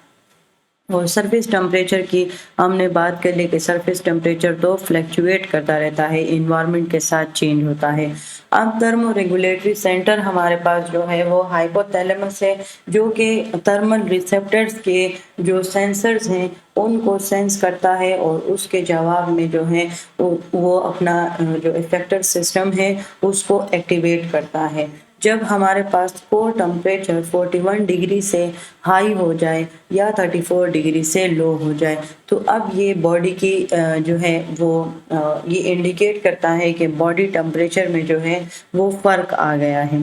और सरफेस टेम्परेचर की हमने बात कर ली कि सरफेस टेम्परेचर तो फ्लैक्चुएट करता रहता है, इन्वायरमेंट के साथ चेंज होता है। अब थर्मो रेगुलेटरी सेंटर हमारे पास जो है वो हाइपोथैलेमस है, जो कि थर्मल रिसेप्टर्स के जो सेंसर्स हैं उनको सेंस करता है, और उसके जवाब में जो है वो अपना जो इफेक्टर सिस्टम है उसको एक्टिवेट करता है। जब हमारे पास कोर टेम्परेचर 41 डिग्री से हाई हो जाए या 34 डिग्री से लो हो जाए तो अब ये बॉडी की जो है वो ये इंडिकेट करता है कि बॉडी टेम्परेचर में जो है वो फर्क आ गया है।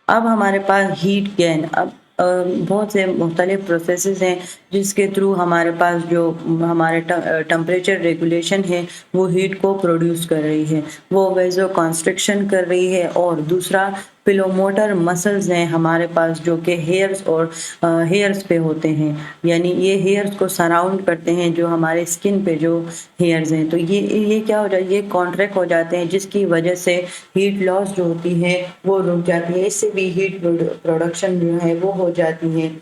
अब हमारे पास हीट गेन, अब बहुत से मुख्तलिफ प्रोसेसेस हैं जिसके थ्रू हमारे पास जो हमारे टेम्परेचर रेगुलेशन है वो हीट को प्रोड्यूस कर रही है, वो वेजो कॉन्स्ट्रिक्शन कर रही है। और दूसरा पिलोमोटर मसल्स हैं हमारे पास जो कि हेयर्स और हेयर्स पे होते हैं, यानी ये हेयर्स को सराउंड करते हैं जो हमारे स्किन पे जो हेयर्स हैं, तो ये क्या हो जाए, ये कॉन्ट्रैक्ट हो जाते हैं जिसकी वजह से हीट लॉस जो होती है वो रुक जाती है, इससे भी हीट प्रोडक्शन जो है वो हो जाती है।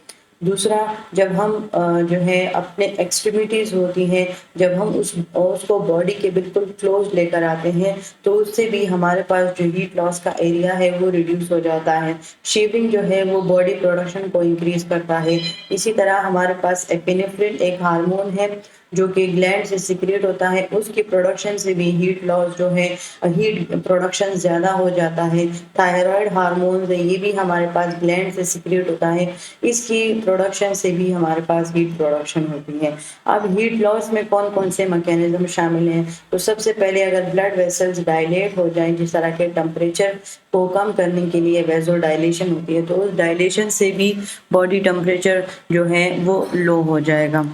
दूसरा, जब हम जो है अपने एक्सट्रीमिटीज़ होती हैं, जब हम उसको बॉडी के बिल्कुल क्लोज लेकर आते हैं तो उससे भी हमारे पास जो हीट लॉस का एरिया है वो रिड्यूस हो जाता है। शेविंग जो है वो बॉडी प्रोडक्शन को इंक्रीज करता है। इसी तरह हमारे पास एपिनेफ्रिन एक हार्मोन है जो कि ग्लैंड से सिक्रेट होता है, उसकी प्रोडक्शन से भी हीट लॉस जो है, हीट प्रोडक्शन ज़्यादा हो जाता है। थायराइड हार्मोन है, ये भी हमारे पास ग्लैंड से सिक्रेट होता है, इसकी प्रोडक्शन से भी हमारे पास हीट प्रोडक्शन होती है। अब हीट लॉस में कौन कौन से मैकेनिज्म शामिल हैं, तो सबसे पहले अगर ब्लड वेसल्स डायलेट हो जाएं, जिस तरह के टेम्परेचर को कम करने के लिए वेजो डायलेशन होती है, तो उस डायलेशन से भी बॉडी टेम्परेचर जो है वो लो हो जाएगा।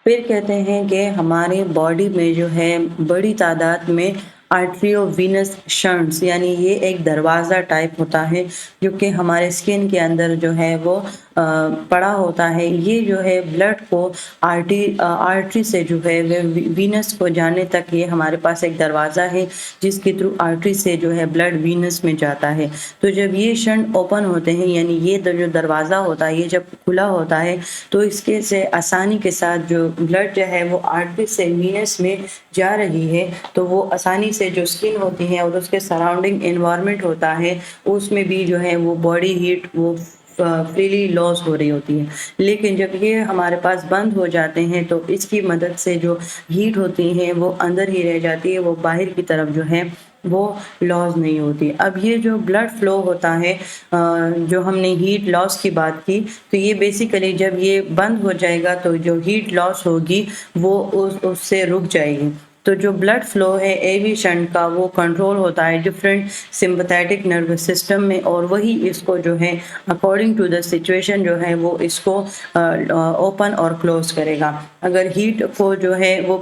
फिर कहते हैं कि हमारे बॉडी में जो है बड़ी तादाद में आर्टरियो वीनस शंट्स, यानी ये एक दरवाज़ा टाइप होता है जो कि हमारे स्किन के अंदर जो है वो पड़ा होता है। ये जो है ब्लड को आर्टरी से जो है वीनस को जाने तक ये हमारे पास एक दरवाज़ा है जिसके थ्रू आर्टरी से जो है ब्लड वीनस में जाता है। तो जब ये शंट ओपन होते हैं, यानी ये जो दरवाज़ा होता है ये जब खुला होता है तो इसके से आसानी के साथ जो ब्लड जो है वो आर्टरी से वीनस में जा रही है, तो वो आसानी से जो स्किन होती है और उसके सराउंडिंग एनवायरनमेंट होता है उसमें भी जो है वो बॉडी हीट वो फ्रीली लॉस हो रही होती है। लेकिन जब ये हमारे पास बंद हो जाते हैं तो इसकी मदद से जो हीट होती है वो अंदर ही रह जाती है, वो बाहर की तरफ जो है वो लॉस नहीं होती। अब ये जो ब्लड फ्लो होता है, जो हमने हीट लॉस की बात की, तो ये बेसिकली जब ये बंद हो जाएगा तो जो हीट लॉस होगी वो उससे रुक जाएगी। तो जो ब्लड फ्लो है एवी शंट का वो कंट्रोल होता है डिफरेंट सिंपैथेटिक नर्वस सिस्टम में, और वही इसको जो है अकॉर्डिंग टू द सिचुएशन जो है वो इसको ओपन और क्लोज करेगा। अगर हीट को जो है वो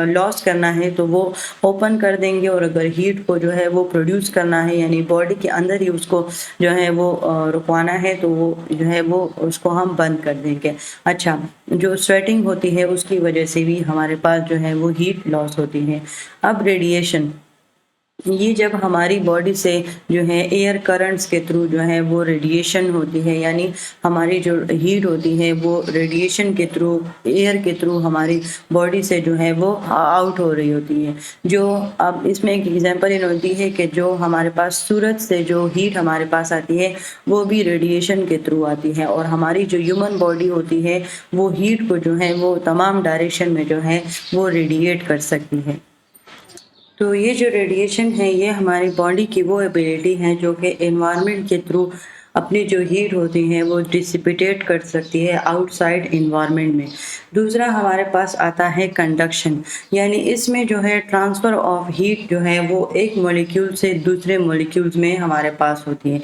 लॉस करना है तो वो ओपन कर देंगे, और अगर हीट को जो है वो प्रोड्यूस करना है यानी बॉडी के अंदर ही उसको जो है वो रुकवाना है तो वो जो है वो उसको हम बंद कर देंगे। अच्छा, जो स्वेटिंग होती है उसकी वजह से भी हमारे पास जो है वो हीट लॉस होती है। अब रेडिएशन, ये जब हमारी बॉडी से जो है एयर करंट्स के थ्रू जो है वो रेडिएशन होती है, यानी हमारी जो हीट होती है वो रेडिएशन के थ्रू, एयर के थ्रू हमारी बॉडी से जो है वो आउट हो रही होती है। जो अब इसमें एक एग्जांपल इन होती है कि जो हमारे पास सूरज से जो हीट हमारे पास आती है वो भी रेडिएशन के थ्रू आती है, और हमारी जो ह्यूमन बॉडी होती है वो हीट को जो है वो तमाम डायरेक्शन में जो है वो रेडिएट कर सकती है। तो ये जो रेडिएशन है ये हमारी बॉडी की वो एबिलिटी है जो कि एनवायरनमेंट के थ्रू अपनी जो हीट होती है वो डिसिपेटेट कर सकती है आउटसाइड एनवायरनमेंट में। दूसरा हमारे पास आता है कंडक्शन, यानी इसमें जो है ट्रांसफ़र ऑफ हीट जो है वो एक मॉलिक्यूल से दूसरे मॉलिक्यूल्स में हमारे पास होती है।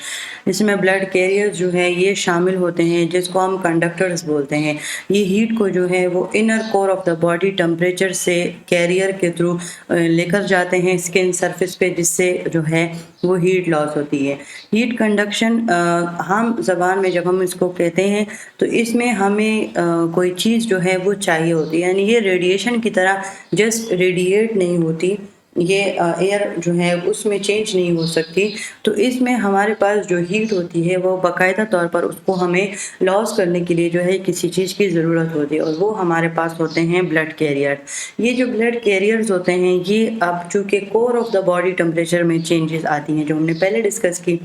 इसमें ब्लड कैरियर्स जो है ये शामिल होते हैं जिसको हम कंडक्टर्स बोलते हैं। ये हीट को जो है वो inner core of the body temperature से कैरियर के थ्रू लेकर जाते हैं स्किन सरफेस पे, जिससे जो है वो हीट लॉस होती है। हीट कंडक्शन हम ज़बान में जब हम इसको कहते हैं तो इसमें हमें कोई चीज़ जो है वो चाहिए होती है, यानी ये रेडिएशन की तरह जस्ट रेडिएट नहीं होती, ये एयर जो है उसमें चेंज नहीं हो सकती। तो इसमें हमारे पास जो हीट होती है वो बाकायदा तौर पर उसको हमें लॉस करने के लिए जो है किसी चीज़ की ज़रूरत होती है, और वो हमारे पास होते हैं ब्लड कैरियर। ये जो ब्लड कैरियर्स होते हैं ये अब चूँकि core of the body temperature में चेंजेस आती हैं जो हमने पहले डिस्कस की,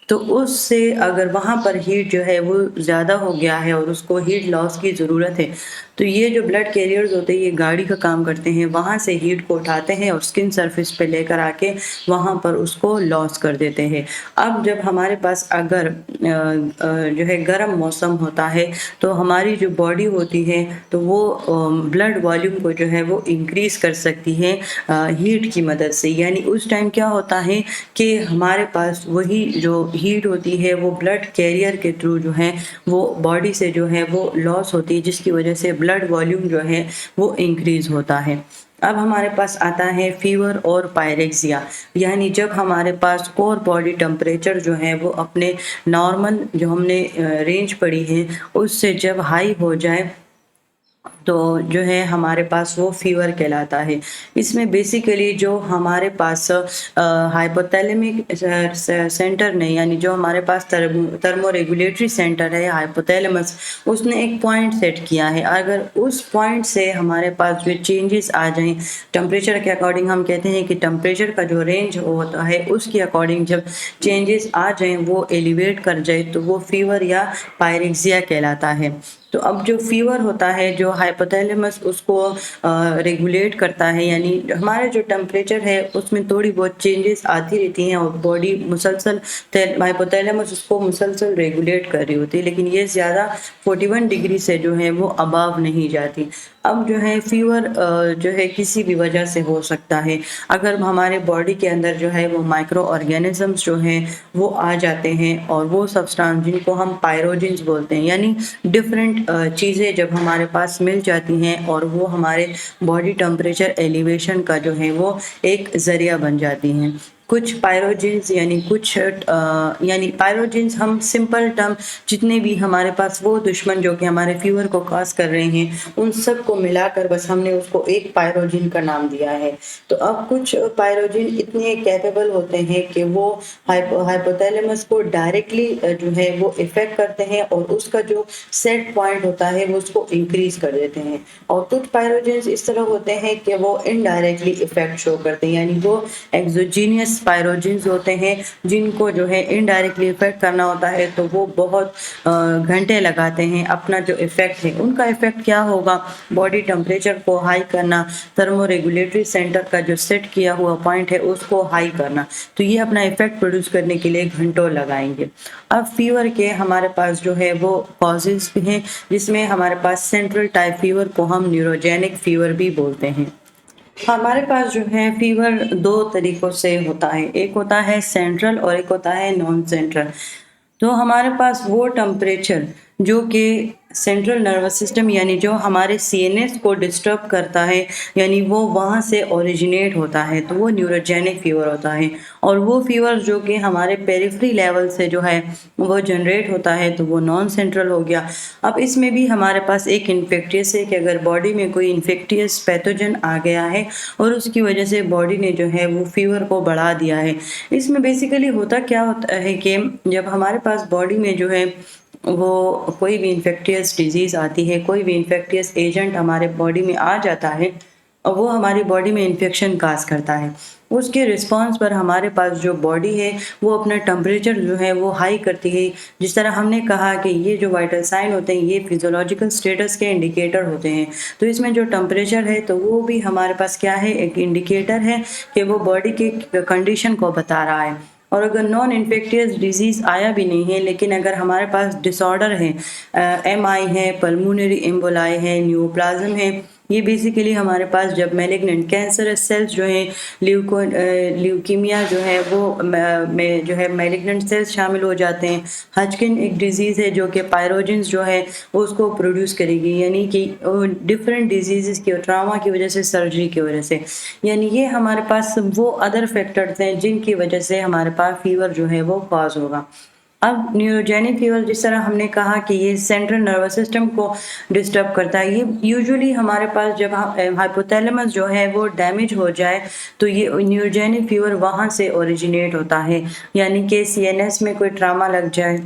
तो उससे अगर वहाँ पर हीट जो है वो ज़्यादा हो गया है और उसको हीट लॉस की ज़रूरत है, तो ये जो ब्लड कैरियर्स होते हैं ये गाड़ी का काम करते हैं, वहाँ से हीट को उठाते हैं और स्किन सरफेस पे लेकर आके वहाँ पर उसको लॉस कर देते हैं। अब जब हमारे पास अगर जो है गर्म मौसम होता है तो हमारी जो बॉडी होती है तो वो ब्लड वॉल्यूम को जो है वो इंक्रीज़ कर सकती है हीट की मदद से। यानी उस टाइम क्या होता है कि हमारे पास वही जो हीट होती है वो ब्लड कैरियर के थ्रू जो है वो बॉडी से जो है वो लॉस होती है, जिसकी वजह से ब्लड वॉल्यूम जो है वो इंक्रीज़ होता है। अब हमारे पास आता है फीवर और पायरेक्सिया, यानी जब हमारे पास कोर बॉडी टेम्परेचर जो है वो अपने नॉर्मल जो हमने रेंज पढ़ी है उससे जब हाई हो जाए तो जो है हमारे पास वो फीवर कहलाता है। इसमें बेसिकली जो हमारे पास हाइपोथैलेमिक सेंटर ने, यानी जो हमारे पास थर्मो रेगुलेटरी सेंटर है हाइपोथैलेमस, उसने एक पॉइंट सेट किया है। अगर उस पॉइंट से हमारे पास जो चेंजेस आ जाएं टेम्परेचर के अकॉर्डिंग, हम कहते हैं कि टेम्परेचर का जो रेंज होता है उसके अकॉर्डिंग जब चेंजेस आ जाएं वो एलिवेट कर जाए तो वो फीवर या पायरेक्सिया कहलाता है। तो अब जो फीवर होता है जो हाइपोथैलेमस उसको रेगुलेट करता है, यानी हमारे जो टेम्परेचर है उसमें थोड़ी बहुत चेंजेस आती रहती हैं और बॉडी मुसलसल हाइपोथैलेमस उसको मुसलसल रेगुलेट कर रही होती है, लेकिन ये ज़्यादा 41 डिग्री से जो है वो अबव नहीं जाती। अब जो है फीवर जो है किसी भी वजह से हो सकता है। अगर हमारे बॉडी के अंदर जो है वो माइक्रो ऑर्गेनिजम्स जो हैं वो आ जाते हैं और वो सब्सटेंस जिनको हम पायरोजेंस बोलते हैं, यानी डिफरेंट चीज़ें जब हमारे पास मिल जाती हैं और वो हमारे बॉडी टेम्परेचर एलिवेशन का जो है वो एक ज़रिया बन जाती हैं। कुछ पायरोजेंस यानी पायरोजेंस हम सिंपल टर्म जितने भी हमारे पास वो दुश्मन जो कि हमारे फीवर को कॉज कर रहे हैं उन सब को मिलाकर बस हमने उसको एक पायरोजिन का नाम दिया है। तो अब कुछ पायरोजिन इतने कैपेबल होते हैं कि वो हाइपोथैलेमस को डायरेक्टली जो है वो इफेक्ट करते हैं और उसका जो सेट पॉइंट होता है वो उसको इंक्रीज कर देते हैं। और कुछ पायरोजेंस इस तरह होते हैं कि वो इनडायरेक्टली इफेक्ट शो करते हैं, यानी वो एक्सोजीनियस पायरोजेंस होते हैं जिनको जो है इनडायरेक्टली इफेक्ट करना होता है तो वो बहुत घंटे लगाते हैं अपना जो इफेक्ट है। उनका इफेक्ट क्या होगा? बॉडी टेम्परेचर को हाई करना, थर्मो रेगुलेटरी सेंटर का जो सेट किया हुआ पॉइंट है उसको हाई करना, तो ये अपना इफेक्ट प्रोड्यूस करने के लिए घंटों लगाएंगे। अब फीवर के हमारे पास जो है वो कॉजेज भी हैं, जिसमें हमारे पास सेंट्रल टाइप फीवर को हम न्यूरोजेनिक फीवर भी बोलते हैं। हमारे पास जो है फीवर दो तरीकों से होता है, एक होता है सेंट्रल और एक होता है नॉन सेंट्रल। तो हमारे पास वो टेम्परेचर जो कि सेंट्रल नर्वस सिस्टम यानी जो हमारे सीएनएस को डिस्टर्ब करता है, यानी वो वहाँ से ओरिजिनेट होता है, तो वो न्यूरोजेनिक फीवर होता है। और वो फीवर जो कि हमारे पेरिफेरी लेवल से जो है वो जनरेट होता है तो वो नॉन सेंट्रल हो गया। अब इसमें भी हमारे पास एक इन्फेक्टियस है कि अगर बॉडी में कोई इन्फेक्टियस पैथोजन आ गया है और उसकी वजह से बॉडी ने जो है वो फीवर को बढ़ा दिया है। इसमें बेसिकली होता क्या होता है कि जब हमारे पास बॉडी में जो है वो कोई भी इन्फेक्टियस डिजीज़ आती है, कोई भी इन्फेक्टियस एजेंट हमारे बॉडी में आ जाता है और वो हमारी बॉडी में इन्फेक्शन काज़ करता है। उसके रिस्पॉन्स पर हमारे पास जो बॉडी है वो अपना टेम्परेचर जो है वो हाई करती है। जिस तरह हमने कहा कि ये जो वाइटल साइन होते हैं ये फिजियोलॉजिकल स्टेटस के इंडिकेटर होते हैं, तो इसमें जो टेम्परेचर है तो वो भी हमारे पास क्या है, एक इंडिकेटर है कि वो बॉडी की कंडीशन को बता रहा है। और अगर नॉन इन्फेक्टियस डिजीज़ आया भी नहीं है लेकिन अगर हमारे पास डिसऑर्डर है, एमआई है, पल्मोनरी एम्बोलाई है, न्यूप्लाज्म है, ये बेसिकली हमारे पास जब मैलिग्नेंट कैंसरस सेल्स जो हैं, ल्यूकीमिया जो है वो में जो है मैलिग्नेंट सेल्स शामिल हो जाते हैं। हजकिन एक डिजीज़ है जो कि पायरोजेंस जो है उसको प्रोड्यूस करेगी, यानी कि डिफरेंट डिजीज़ की ट्रामा की वजह से, सर्जरी की वजह से, यानी ये हमारे पास वो अदर फैक्टर्स हैं जिनकी वजह से हमारे पास फीवर जो है वो कॉज होगा। अब न्यूरोजेनिक फीवर जिस तरह हमने कहा कि ये सेंट्रल नर्वस सिस्टम को डिस्टर्ब करता है, ये यूजुअली हमारे पास जब हाइपोथैलेमस जो है वो डैमेज हो जाए तो ये न्यूरोजेनिक फीवर वहाँ से ओरिजिनेट होता है, यानी कि सीएनएस में कोई ट्रामा लग जाए,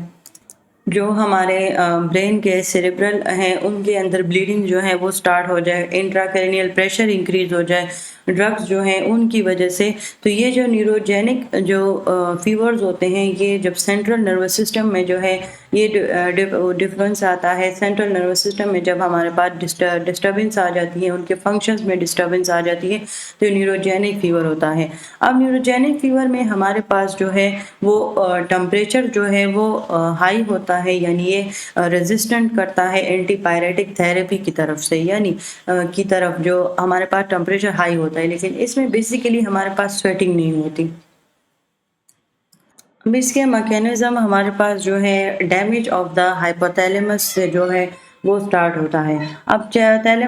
जो हमारे ब्रेन के सेरेब्रल हैं उनके अंदर ब्लीडिंग जो है वो स्टार्ट हो जाए, इंट्राक्रैनियल प्रेशर इंक्रीज हो जाए ड्रग्स जो हैं उनकी वजह से। तो ये जो न्यूरोजेनिक जो फीवर्स होते हैं ये जब सेंट्रल नर्वस सिस्टम में जो है ये डिफरेंस आता है, सेंट्रल नर्वस सिस्टम में जब हमारे पास डिस्टर्बेंस आ जाती है, उनके फंक्शंस में डिस्टर्बेंस आ जाती है तो न्यूरोजेनिक फीवर होता है। अब न्यूरोजेनिक फीवर में हमारे पास जो है वो टेम्परेचर जो है वो हाई होता है, यानी ये रेजिस्टेंट करता है एंटीपायरेटिक थेरेपी की तरफ से, यानी की तरफ जो हमारे पास टेम्परेचर हाई होता है, लेकिन इसमें बेसिकली हमारे पास स्वेटिंग नहीं होती। अब इसके मैकेनिज्म हमारे पास जो है डैमेज ऑफ द हाइपोथैलेमस से जो है वो स्टार्ट होता है। अब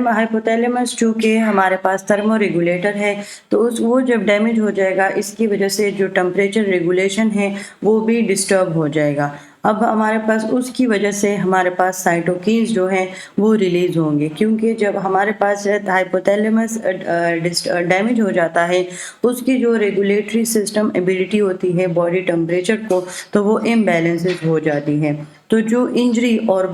हाइपोथैलेमस चूँकि हमारे पास थर्मो रेगुलेटर है तो उस वो जब डैमेज हो जाएगा इसकी वजह से जो टेम्परेचर रेगुलेशन है वो भी डिस्टर्ब हो जाएगा। अब हमारे पास उसकी वजह से हमारे पास साइटोकिन्स जो हैं वो रिलीज़ होंगे, क्योंकि जब हमारे पास हाइपोथैलेमस डैमेज हो जाता है उसकी जो रेगुलेटरी सिस्टम एबिलिटी होती है बॉडी टेम्परेचर को तो वो इम्बैलेंसेस हो जाती है। तो जो इंजरी और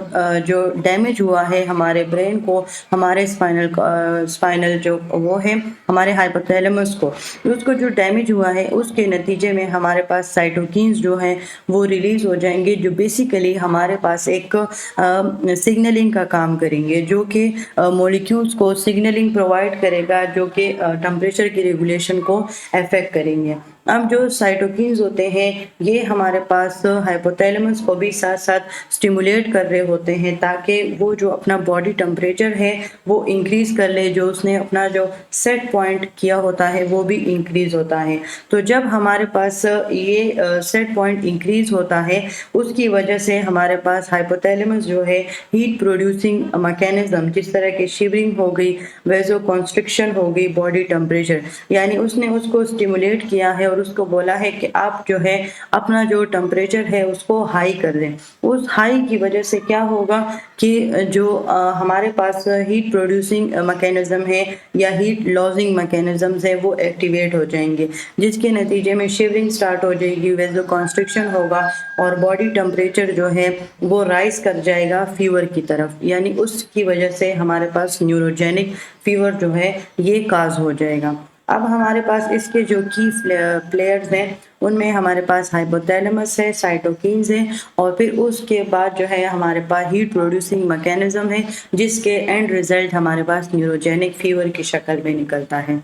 जो डैमेज हुआ है हमारे ब्रेन को, हमारे स्पाइनल जो वो है हमारे हाइपोथैलेमस को, उसको जो डैमेज हुआ है उसके नतीजे में हमारे पास साइटोकिन्स जो हैं वो रिलीज़ हो जाएंगे, जो बेसिकली हमारे पास एक सिग्नलिंग का काम करेंगे, जो कि मॉलिक्यूल्स को सिग्नलिंग प्रोवाइड करेगा जो कि टेम्परेचर की रेगुलेशन को अफेक्ट करेंगे। अब जो साइटोकिन्स होते हैं ये हमारे पास हाइपोथैलेमस को भी साथ साथ स्टिमुलेट कर रहे होते हैं ताकि वो जो अपना बॉडी टेम्परेचर है वो इंक्रीज कर ले, जो उसने अपना जो सेट पॉइंट किया होता है वो भी इंक्रीज होता है। तो जब हमारे पास ये सेट पॉइंट इंक्रीज होता है उसकी वजह से हमारे पास हाइपोथैलेमस जो है हीट प्रोड्यूसिंग मैकेनिज्म, जिस तरह की शिवरिंग हो गई, वेजो कॉन्स्ट्रिक्शन हो गई, बॉडी टेम्परेचर, यानी उसने उसको स्टिमुलेट किया है और उसको बोला है कि आप जो है अपना जो टेम्परेचर है उसको हाई कर लें। उस हाई की वजह से क्या होगा कि जो हमारे पास हीट प्रोड्यूसिंग मैकेनिज्म है या हीट लॉजिंग मैकेनिज्म्स है वो एक्टिवेट हो जाएंगे, जिसके नतीजे में शिवरिंग स्टार्ट हो जाएगी, वेजो कॉन्स्ट्रिक्शन होगा और बॉडी टेम्परेचर जो है वो राइज कर जाएगा फीवर की तरफ, यानी उसकी वजह से हमारे पास न्यूरोजेनिक फीवर जो है ये काज हो जाएगा। अब हमारे पास इसके जो की प्लेयर्स हैं उनमें हमारे पास हाइपोथैलेमस है, साइटोकिन्स है और फिर उसके बाद जो है हमारे पास हीट प्रोड्यूसिंग मैकेनिज्म है, जिसके एंड रिजल्ट हमारे पास न्यूरोजेनिक फीवर की शक्ल में निकलता है।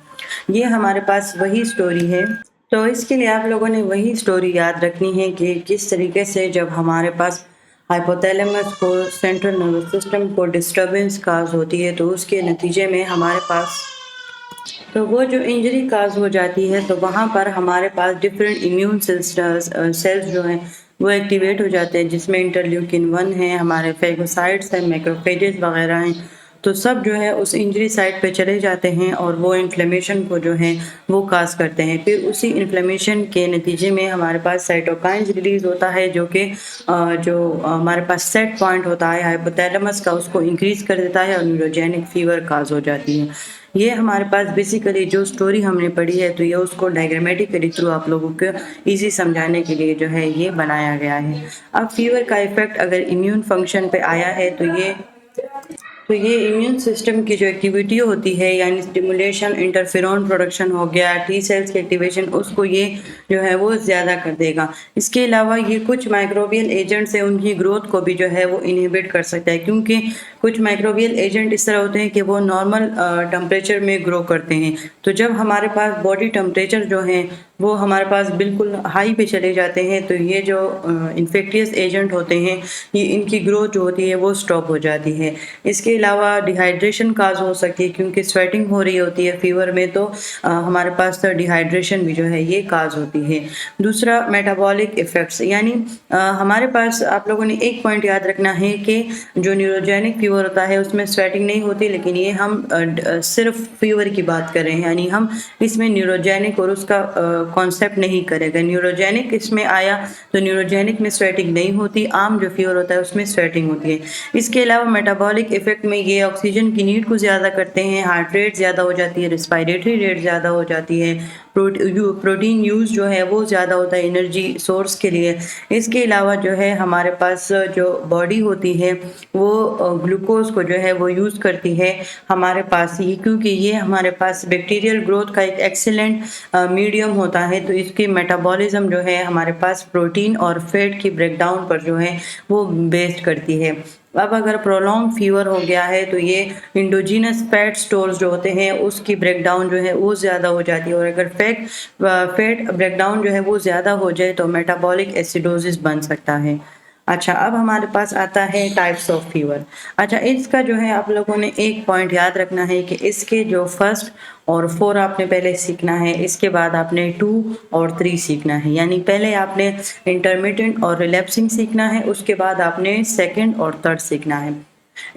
ये हमारे पास वही स्टोरी है। तो इसके लिए आप लोगों ने वही स्टोरी याद रखनी है कि किस तरीके से जब हमारे पास हाइपोथैलेमस को, सेंट्रल नर्वस सिस्टम को डिस्टरबेंस काज होती है तो उसके नतीजे में हमारे पास तो वो जो इंजरी काज हो जाती है तो वहाँ पर हमारे पास डिफरेंट इम्यून सेल्स जो हैं वो एक्टिवेट हो जाते हैं, जिसमें इंटरल्यूकिन 1 है, हमारे फेगोसाइट्स हैं, मैक्रोफेजेस वगैरह हैं। तो सब जो है उस इंजरी साइट पे चले जाते हैं और वो इन्फ्लेमेशन को जो है वो काज करते हैं। फिर उसी इन्फ्लेमेशन के नतीजे में हमारे पास साइटोकाइन्स रिलीज होता है जो कि जो हमारे पास सेट पॉइंट होता है हाइपोथैलेमस का उसको इंक्रीज कर देता है और न्यूरोजेनिक फीवर काज हो जाती है। ये हमारे पास बेसिकली जो स्टोरी हमने पढ़ी है तो ये उसको डायग्रामेटिकली थ्रू आप लोगों को इजी समझाने के लिए जो है ये बनाया गया है। अब फीवर का इफेक्ट अगर इम्यून फंक्शन पे आया है तो ये इम्यून सिस्टम की जो एक्टिविटी होती है, यानी स्टिमुलेशन, इंटरफेरॉन प्रोडक्शन हो गया, टी सेल्स की एक्टिवेशन, उसको ये जो है वो ज़्यादा कर देगा। इसके अलावा ये कुछ माइक्रोबियल एजेंट्स हैं उनकी ग्रोथ को भी जो है वो इनहिबिट कर सकता है, क्योंकि कुछ माइक्रोबियल एजेंट इस तरह होते हैं कि वो नॉर्मल टेम्परेचर में ग्रो करते हैं। तो जब हमारे पास बॉडी टेम्परेचर जो है वो हमारे पास बिल्कुल हाई पे चले जाते हैं तो ये जो इन्फेक्टियस एजेंट होते हैं ये इनकी ग्रोथ जो होती है वो स्टॉप हो जाती है। इसके अलावा डिहाइड्रेशन काज हो सकती है, क्योंकि स्वेटिंग हो रही होती है फीवर में तो हमारे पास तो डिहाइड्रेशन भी जो है ये काज होती है। दूसरा मेटाबॉलिक इफेक्ट्स, यानी हमारे पास आप लोगों ने एक पॉइंट याद रखना है कि जो न्यूरोजेनिक फीवर होता है उसमें स्वेटिंग नहीं होती, लेकिन ये हम सिर्फ फीवर की बात कर रहे हैं, यानी हम इसमें न्यूरोजेनिक और उसका कॉन्सेप्ट नहीं करेगा। न्यूरोजेनिक इसमें आया तो न्यूरोजेनिक में स्वेटिंग नहीं होती, आम जो फीवर होता है उसमें स्वेटिंग होती है। इसके अलावा मेटाबॉलिक इफेक्ट में ये ऑक्सीजन की नीड को ज़्यादा करते हैं, हार्ट रेट ज़्यादा हो जाती है, रिस्पायरेटरी रेट ज़्यादा हो जाती है, प्रोटीन यूज़ जो है वो ज़्यादा होता है एनर्जी सोर्स के लिए। इसके अलावा जो है हमारे पास जो बॉडी होती है वो ग्लूकोज को जो है वो यूज़ करती है हमारे पास ही, क्योंकि ये हमारे पास बैक्टीरियल ग्रोथ का एक एक्सीलेंट मीडियम होता है। तो इसकी मेटाबॉलिज्म जो है हमारे पास प्रोटीन और फैट की ब्रेकडाउन पर जो है वो बेस्ड करती है। अब अगर प्रोलॉन्ग फीवर हो गया है तो ये इंडोजीनस फैट स्टोर्स जो होते हैं उसकी ब्रेकडाउन जो है वो ज़्यादा हो जाती है, और अगर फैट ब्रेकडाउन जो है वो ज़्यादा हो जाए तो मेटाबॉलिक एसिडोसिस बन सकता है। अच्छा, अब हमारे पास आता है टाइप्स ऑफ फीवर। अच्छा, इसका जो है आप लोगों ने एक पॉइंट याद रखना है कि इसके जो फर्स्ट और 4 आपने पहले सीखना है, इसके बाद आपने 2 और 3 सीखना है, यानी पहले आपने इंटरमिटेंट और रिलैप्सिंग सीखना है, उसके बाद आपने सेकंड और थर्ड सीखना है।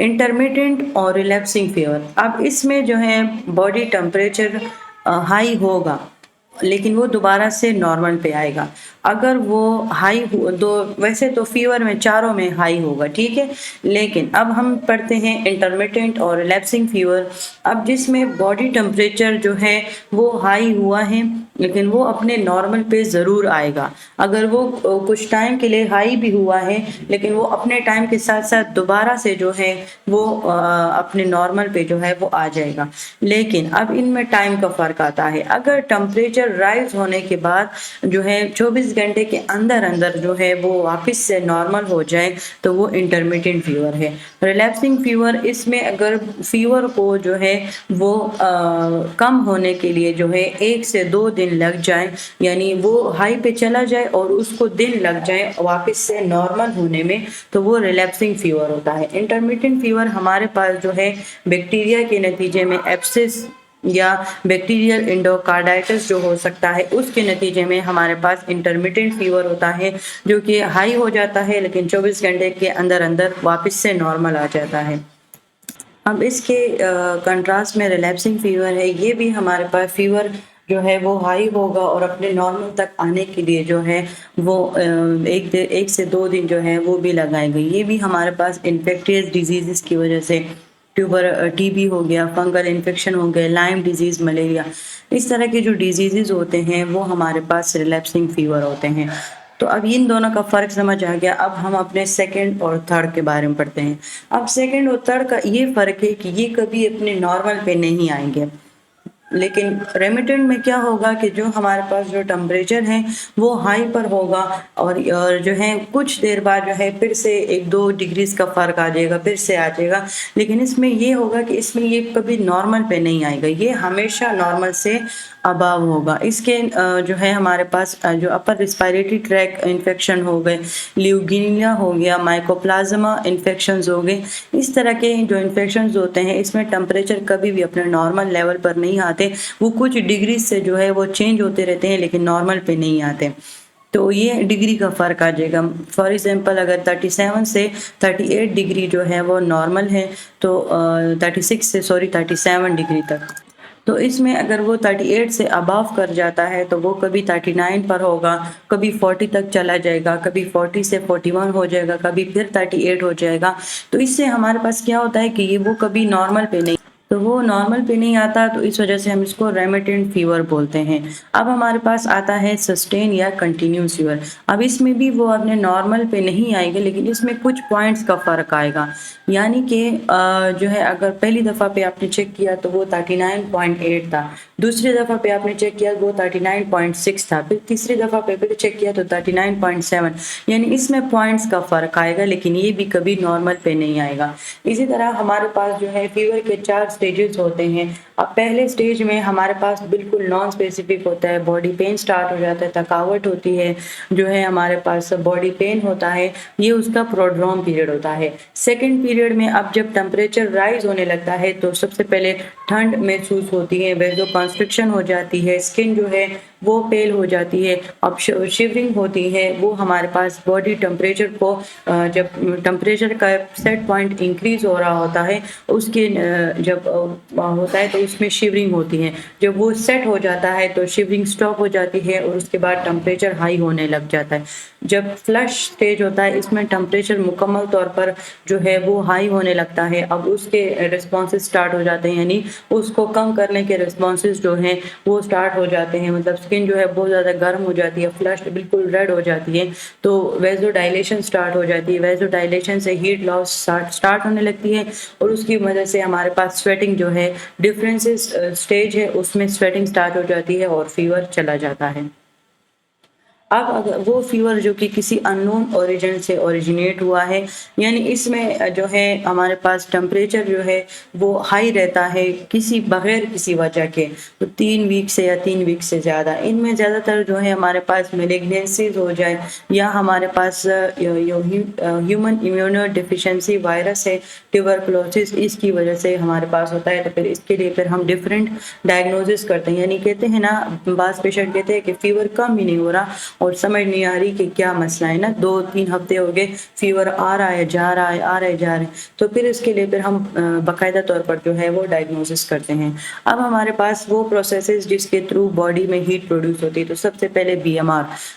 इंटरमिटेंट और रिलैप्सिंग फीवर, अब इसमें जो है बॉडी टेम्परेचर हाई होगा लेकिन वो दोबारा से नॉर्मल पे आएगा। अगर वो हाई हो तो वैसे तो फीवर में चारों में हाई होगा, ठीक है, लेकिन अब हम पढ़ते हैं इंटरमिटेंट और रिलैप्सिंग फीवर। अब जिसमें बॉडी टेम्परेचर जो है वो हाई हुआ है लेकिन वो अपने नॉर्मल पे ज़रूर आएगा। अगर वो कुछ टाइम के लिए हाई भी हुआ है लेकिन वो अपने टाइम के साथ साथ दोबारा से जो है वो अपने नॉर्मल पे जो है वो आ जाएगा। लेकिन अब इनमें टाइम का फ़र्क आता है। अगर टेम्परेचर राइज होने के बाद जो है 24 24 घंटे के अंदर अंदर जो है वो वापस से नॉर्मल हो जाए तो वो इंटरमिटेंट फीवर है। रिलैप्सिंग फीवर, इसमें अगर फीवर को जो है वो कम होने के लिए जो है 1 से 2 दिन लग जाए, यानी वो हाई पे चला जाए और उसको दिन लग जाए वापस से नॉर्मल होने में, तो वो रिलैप्सिंग फीवर होता है। इंटरमिटेंट फीवर हमारे पास जो है बैक्टीरिया के नतीजे में एब्सेस या बैक्टीरियल एंडोकार्डाइटिस जो हो सकता है, उसके नतीजे में हमारे पास इंटरमिटेंट फीवर होता है, जो कि हाई हो जाता है लेकिन 24 घंटे के अंदर अंदर वापस से नॉर्मल आ जाता है। अब इसके कंट्रास्ट में रिलैप्सिंग फीवर है, ये भी हमारे पास फीवर जो है वो हाई होगा और अपने नॉर्मल तक आने के लिए जो है वो 1 से 2 दिन जो है वो भी लगाएंगे। ये भी हमारे पास इन्फेक्टियस डिजीज़ की वजह से टीबी हो गया, फंगल इन्फेक्शन हो गए, लाइम डिजीज़, मलेरिया, इस तरह के जो डिजीज़ होते हैं वो हमारे पास रिलैप्सिंग फीवर होते हैं। तो अब इन दोनों का फ़र्क समझ आ गया। अब हम अपने सेकंड और थर्ड के बारे में पढ़ते हैं। अब सेकंड और थर्ड का ये फ़र्क है कि ये कभी अपने नॉर्मल पे नहीं आएंगे, लेकिन रेमिटेंट में क्या होगा कि जो हमारे पास जो टेम्परेचर है वो हाई पर होगा और जो है कुछ देर बाद जो है फिर से 1-2 डिग्रीज का फ़र्क आ जाएगा, फिर से आ जाएगा। लेकिन इसमें ये होगा कि इसमें ये कभी नॉर्मल पे नहीं आएगा, ये हमेशा नॉर्मल से अबव होगा। इसके जो है हमारे पास जो अपर रिस्पायरेटरी ट्रैक इन्फेक्शन हो गए, ल्यूकीमिया हो गया, माइकोप्लाज्मा इन्फेक्शंस हो गए, इस तरह के जो इन्फेक्शंस होते हैं इसमें टेम्परेचर कभी भी अपने नॉर्मल लेवल पर नहीं आते, वो कुछ डिग्री से जो है वो चेंज होते रहते हैं लेकिन नॉर्मल पे नहीं आते। तो ये डिग्री का फ़र्क आ जाएगा। फॉर एग्जांपल अगर 37 से 38 डिग्री जो है वो नॉर्मल है, तो 37 डिग्री तक, तो इसमें अगर वो 38 से अबव कर जाता है तो वो कभी 39 पर होगा, कभी 40 तक चला जाएगा, कभी 40 से 41 हो जाएगा, कभी फिर 38 हो जाएगा। तो इससे हमारे पास क्या होता है कि ये वो कभी नॉर्मल पे नहीं, तो वो नॉर्मल पे नहीं आता, तो इस वजह से हम इसको रेमिटेंट फीवर बोलते हैं। अब हमारे पास आता है सस्टेन या कंटिन्यूस फीवर। अब इसमें भी वो अपने नॉर्मल पे नहीं आएगा, लेकिन इसमें कुछ पॉइंट्स का फ़र्क आएगा। यानी कि जो है अगर पहली दफ़ा पे आपने चेक किया तो वो 39.8 था, दूसरी दफ़ा पे आपने चेक किया वो 39.6 था, फिर तीसरी दफ़ा पे फिर चेक किया तो 39.7, यानी इसमें पॉइंट्स का फ़र्क आएगा, लेकिन ये भी कभी नॉर्मल पे नहीं आएगा। इसी तरह हमारे पास जो है फीवर के 4 स्टेजेस होते हैं। अब पहले स्टेज में हमारे पास बिल्कुल नॉन स्पेसिफिक होता है, बॉडी पेन स्टार्ट हो जाता है, थकावट होती है, जो है हमारे पास बॉडी पेन होता है, ये उसका प्रोड्रोम पीरियड होता है। सेकंड पीरियड में अब जब टेम्परेचर राइज होने लगता है तो सबसे पहले ठंड महसूस होती है, वेजो कॉन्स्ट्रिक्शन हो जाती है, स्किन जो है वो पेल हो जाती है, अब शिवरिंग होती है। वो हमारे पास बॉडी टेम्परेचर को जब टेम्परेचर का सेट पॉइंट इंक्रीज हो रहा होता है उसके जब होता है तो उसमें शिवरिंग होती है, जब वो सेट हो जाता है तो शिवरिंग स्टॉप हो जाती है और उसके बाद टेम्परेचर हाई होने लग जाता है। जब फ्लश स्टेज होता है इसमें टेम्परेचर मुकम्मल तौर पर जो है वो हाई होने लगता है, अब उसके रिस्पॉन्सेज स्टार्ट हो जाते हैं, यानी उसको कम करने के रिस्पॉन्सेज जो हैं वो स्टार्ट हो जाते हैं, मतलब स्किन जो है बहुत ज़्यादा गर्म हो जाती है, फ्लश बिल्कुल रेड हो जाती है, तो वेजो डायलेशन स्टार्ट हो जाती है, वेजो डायलेशन से हीट लॉस स्टार्ट होने लगती है और उसकी वजह से हमारे पास स्वेटिंग जो है डिफरेंसेस स्टेज है उसमें स्वेटिंग स्टार्ट हो जाती है और फीवर चला जाता है। अब अगर वो फीवर जो कि किसी अननोन ओरिजिन से ओरिजिनेट हुआ है, यानी इसमें जो है हमारे पास टेम्परेचर जो है वो हाई रहता है बगैर किसी वजह के, तो 3 वीक से या 3 वीक से ज़्यादा, इनमें ज़्यादातर जो है हमारे पास मेलिग्नेंसीज हो जाए या हमारे पास ह्यूमन इम्यूनो डिफिशेंसी वायरस है, ट्यूबरकुलोसिस, इसकी वजह से हमारे पास होता है। तो फिर इसके लिए फिर हम डिफरेंट डायग्नोसिस करते हैं, यानी कहते हैं ना, बास पेशेंट कहते हैं कि फ़ीवर कम ही नहीं हो रहा और समझ नहीं आ रही कि क्या मसला है ना, 2-3 हफ्ते हो गए फीवर आ रहा है जा रहा है, आ रहा है जा रहा है, तो फिर इसके लिए फिर हम बाकायदा तौर पर जो है वो डायग्नोसिस करते हैं। अब हमारे पास वो प्रोसेसेस जिसके थ्रू बॉडी में हीट प्रोड्यूस होती है, तो सबसे पहले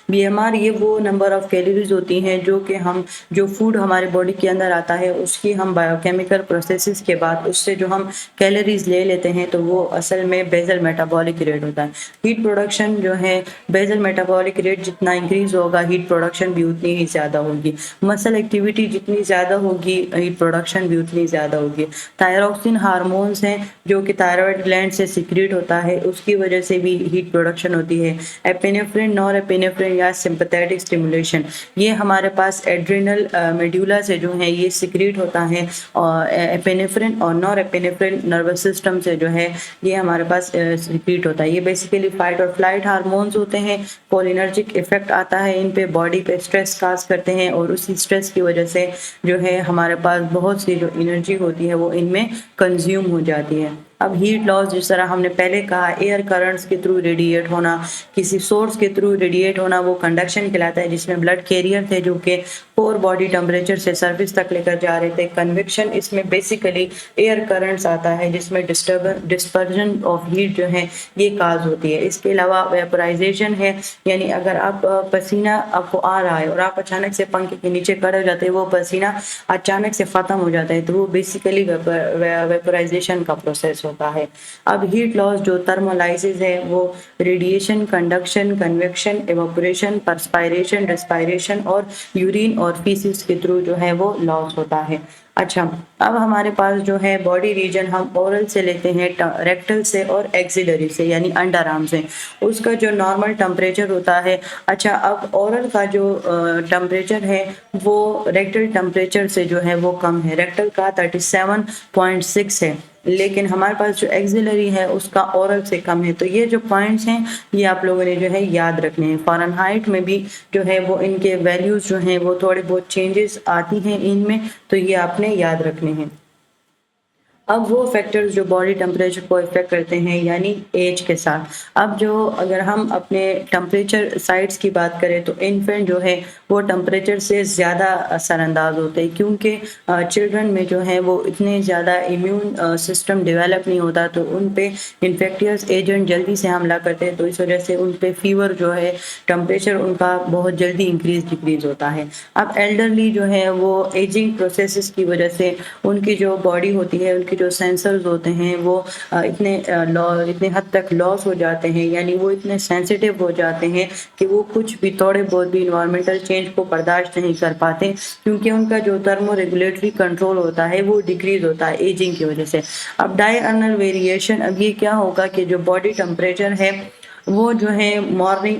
बीएमआर ये वो नंबर ऑफ कैलोरीज होती हैं जो कि हम जो फूड हमारे बॉडी के अंदर आता है उसकी हम बायोकेमिकल प्रोसेसेस के बाद उससे जो हम कैलोरीज ले लेते हैं तो वो असल में बेसल मेटाबॉलिक रेट होता है। हीट प्रोडक्शन जो है बेसल मेटाबॉलिक रेट जितना इंक्रीज होगा हीट प्रोडक्शन भी उतनी ही ज़्यादा होगी। मसल एक्टिविटी जितनी ज़्यादा होगी हीट प्रोडक्शन भी उतनी ज़्यादा होगी। थायरॉक्सिन हार्मोन्स हैं जो कि थायराइड ग्लैंड से सीक्रेट होता है, उसकी वजह से भी हीट प्रोडक्शन होती है। एपिनेफ्रिन, नॉरएपिनेफ्रिन या सिंपैथेटिक स्टिमुलेशन, ये हमारे पास एड्रिनल मेडुला से जो है ये सीक्रेट होता है। और एपिनेफ्रिन और नॉरएपिनेफ्रिन नर्वस सिस्टम से जो है ये हमारे पास सीक्रेट होता है। ये बेसिकली फाइट और फ्लाइट हार्मोन्स होते हैं। कोलिनर्जिक इफेक्ट आता है इन पे, बॉडी पे स्ट्रेस काज करते हैं और उसी स्ट्रेस की वजह से जो है हमारे पास बहुत सी जो एनर्जी होती है वो इनमें कंज्यूम हो जाती है। अब हीट लॉस जिस तरह हमने पहले कहा, एयर करंट्स के थ्रू रेडिएट होना, किसी सोर्स के थ्रू रेडिएट होना, वो कंडक्शन कहलाता है, जिसमें ब्लड कैरियर थे जो कि कोर बॉडी टेम्परेचर से सरफेस तक लेकर जा रहे थे। कन्वेक्शन, इसमें बेसिकली एयर करंट्स आता है जिसमें डिस्पर्जन ऑफ हीट जो है ये काज होती है। इसके अलावा वेपराइजेशन है, यानी अगर आप पसीना आपको आ रहा है और आप अचानक से पंखे के नीचे खड़े हो जाते हैं, वो पसीना अचानक से ख़त्म हो जाता है, तो वो बेसिकली वेपराइजेशन का प्रोसेस होता है। अब हीट लॉस जो थर्मोलाइसिस है वो radiation, conduction, convection, evaporation, perspiration, respiration और यूरिन और फीसिस के थ्रू जो है वो लॉस होता है। अच्छा, अब हमारे पास जो है बॉडी रीजन हम ओरल से लेते हैं, रेक्टल से और एक्सिलरी से यानी अंडर आर्म से, उसका जो नॉर्मल टेम्परेचर होता है। अच्छा, अब ओरल का जो टेम्परेचर है वो रेक्टल टेम्परेचर से जो है वो कम है। रेक्टल का 37.6 है, लेकिन हमारे पास जो एक्सिलरी है उसका ओरल से कम है। तो ये जो पॉइंट्स हैं ये आप लोगों ने जो है याद रखने हैं। फ़ारेनहाइट में भी जो है वो इनके वैल्यूज़ जो हैं वो थोड़े बहुत चेंजेस आती हैं इनमें, तो ये आपने याद रखने हैं। अब वो फैक्टर्स जो बॉडी टेम्परेचर को इफेक्ट करते हैं यानी एज के साथ, अब जो अगर हम अपने टेम्परेचर साइड्स की बात करें तो इन्फेंट जो है वो टेम्परेचर से ज़्यादा असरअंदाज होते हैं, क्योंकि चिल्ड्रन में जो है वो इतने ज़्यादा इम्यून सिस्टम डेवलप नहीं होता, तो उन पे इन्फेक्टियस एजेंट जल्दी से हमला करते हैं, तो इस वजह से उन पे फीवर जो है टेम्परेचर उनका बहुत जल्दी डिक्रीज होता है। अब एल्डरली जो है वो एजिंग प्रोसेसेस की वजह से उनकी जो बॉडी होती है, उनकी जो सेंसर्स होते हैं वो इतने हद तक लॉस हो जाते हैं, यानी वो इतने सेंसिटिव हो जाते हैं कि वो कुछ भी थोड़े बहुत भी इन्वायरमेंटल चेंज को बर्दाश्त नहीं कर पाते, क्योंकि उनका जो थर्मो रेगुलेटरी कंट्रोल होता है वो डिक्रीज होता है एजिंग की वजह से। अब डायर्नल वेरिएशन, अब ये क्या होगा कि जो बॉडी टेम्परेचर है वो जो है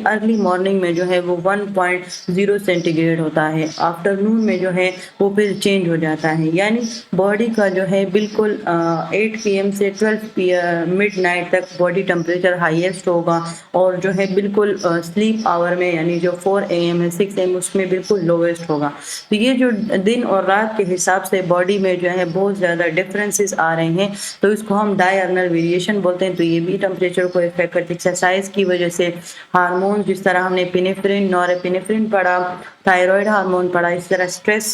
अर्ली मॉर्निंग में जो है वो 1.0 सेंटीग्रेड होता है, आफ्टरनून में जो है वो फिर चेंज हो जाता है, यानी बॉडी का जो है बिल्कुल 8 PM से 12 PM मिडनाइट तक बॉडी टेम्परेचर हाईएस्ट होगा, और जो है बिल्कुल स्लीप आवर में यानी जो 4 AM है 6 AM उसमें बिल्कुल लोवेस्ट होगा। तो ये जो दिन और रात के हिसाब से बॉडी में जो है बहुत ज़्यादा डिफरेंसेस आ रहे हैं, तो इसको हम डायर्नल वेरिएशन बोलते हैं। तो ये भी टेम्परेचर को इफेक्ट करते हैं। एक्सरसाइज की वजह से हार्मोन, जिस तरह हमने एपिनेफ्रिन, नॉरएपिनेफ्रिन पढ़ा, थायराइड हार्मोन पढ़ा, इस तरह स्ट्रेस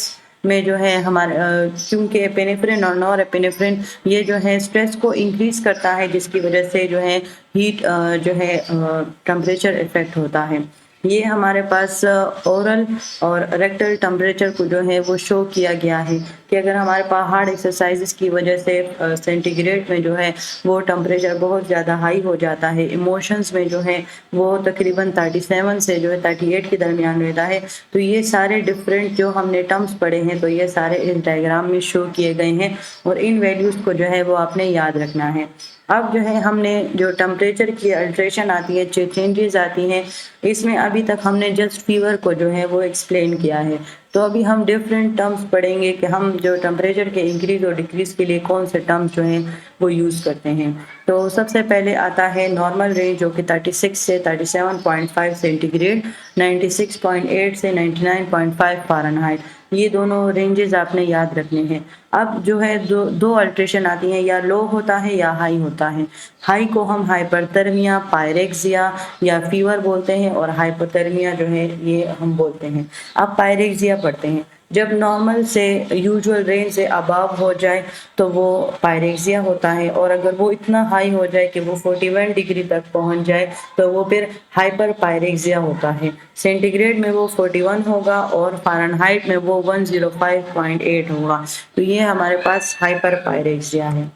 में जो है हमारे क्योंकि एपिनेफ्रिन और नॉरएपिनेफ्रिन ये जो है स्ट्रेस को इंक्रीज करता है, जिसकी वजह से जो है हीट जो है टेम्परेचर इफेक्ट होता है। ये हमारे पास ओरल और रेक्टल टेम्परेचर को जो है वो शो किया गया है कि अगर हमारे पास हार्ड एक्सरसाइजेस की वजह से सेंटीग्रेड में जो है वो टेम्परेचर बहुत ज़्यादा हाई हो जाता है, इमोशंस में जो है वो तकरीबन 37 से जो है 38 के दरमियान रहता है। तो ये सारे डिफरेंट जो हमने टर्म्स पढ़े हैं तो ये सारे इस डायग्राम में शो किए गए हैं, और इन वैल्यूज़ को जो है वो आपने याद रखना है। अब जो है हमने जो टेम्परेचर की अल्ट्रेशन आती है, चेंजेस आती हैं, इसमें अभी तक हमने जस्ट फीवर को जो है वो एक्सप्लेन किया है। तो अभी हम डिफरेंट टर्म्स पढ़ेंगे कि हम जो टेम्परेचर के इंक्रीज और डिक्रीज के लिए कौन से टर्म्स जो हैं वो यूज़ करते हैं। तो सबसे पहले आता है नॉर्मल रेंज जो कि 36 से 37.5 सेंटीग्रेड, 96.8 से 99.5 फ़ारेनहाइट। ये दोनों रेंजेस आपने याद रखने हैं। अब जो है दो अल्ट्रेशन आती हैं, या लो होता है या हाई होता है। हाई को हम हाइपरथर्मिया, पायरेक्सिया या फीवर बोलते हैं, और हाइपोथर्मिया जो है ये हम बोलते हैं। अब पायरेक्सिया पढ़ते हैं। जब नॉर्मल से यूजुअल रेंज से अबव हो जाए तो वो पायरेक्सिया होता है, और अगर वो इतना हाई हो जाए कि वो 41 डिग्री तक पहुंच जाए तो वो फिर हाइपर पायरेक्सिया होता है। सेंटीग्रेड में वो 41 होगा और फ़ारेनहाइट में वो 105.8 होगा। तो ये हमारे पास हाइपर पायरेक्सिया है।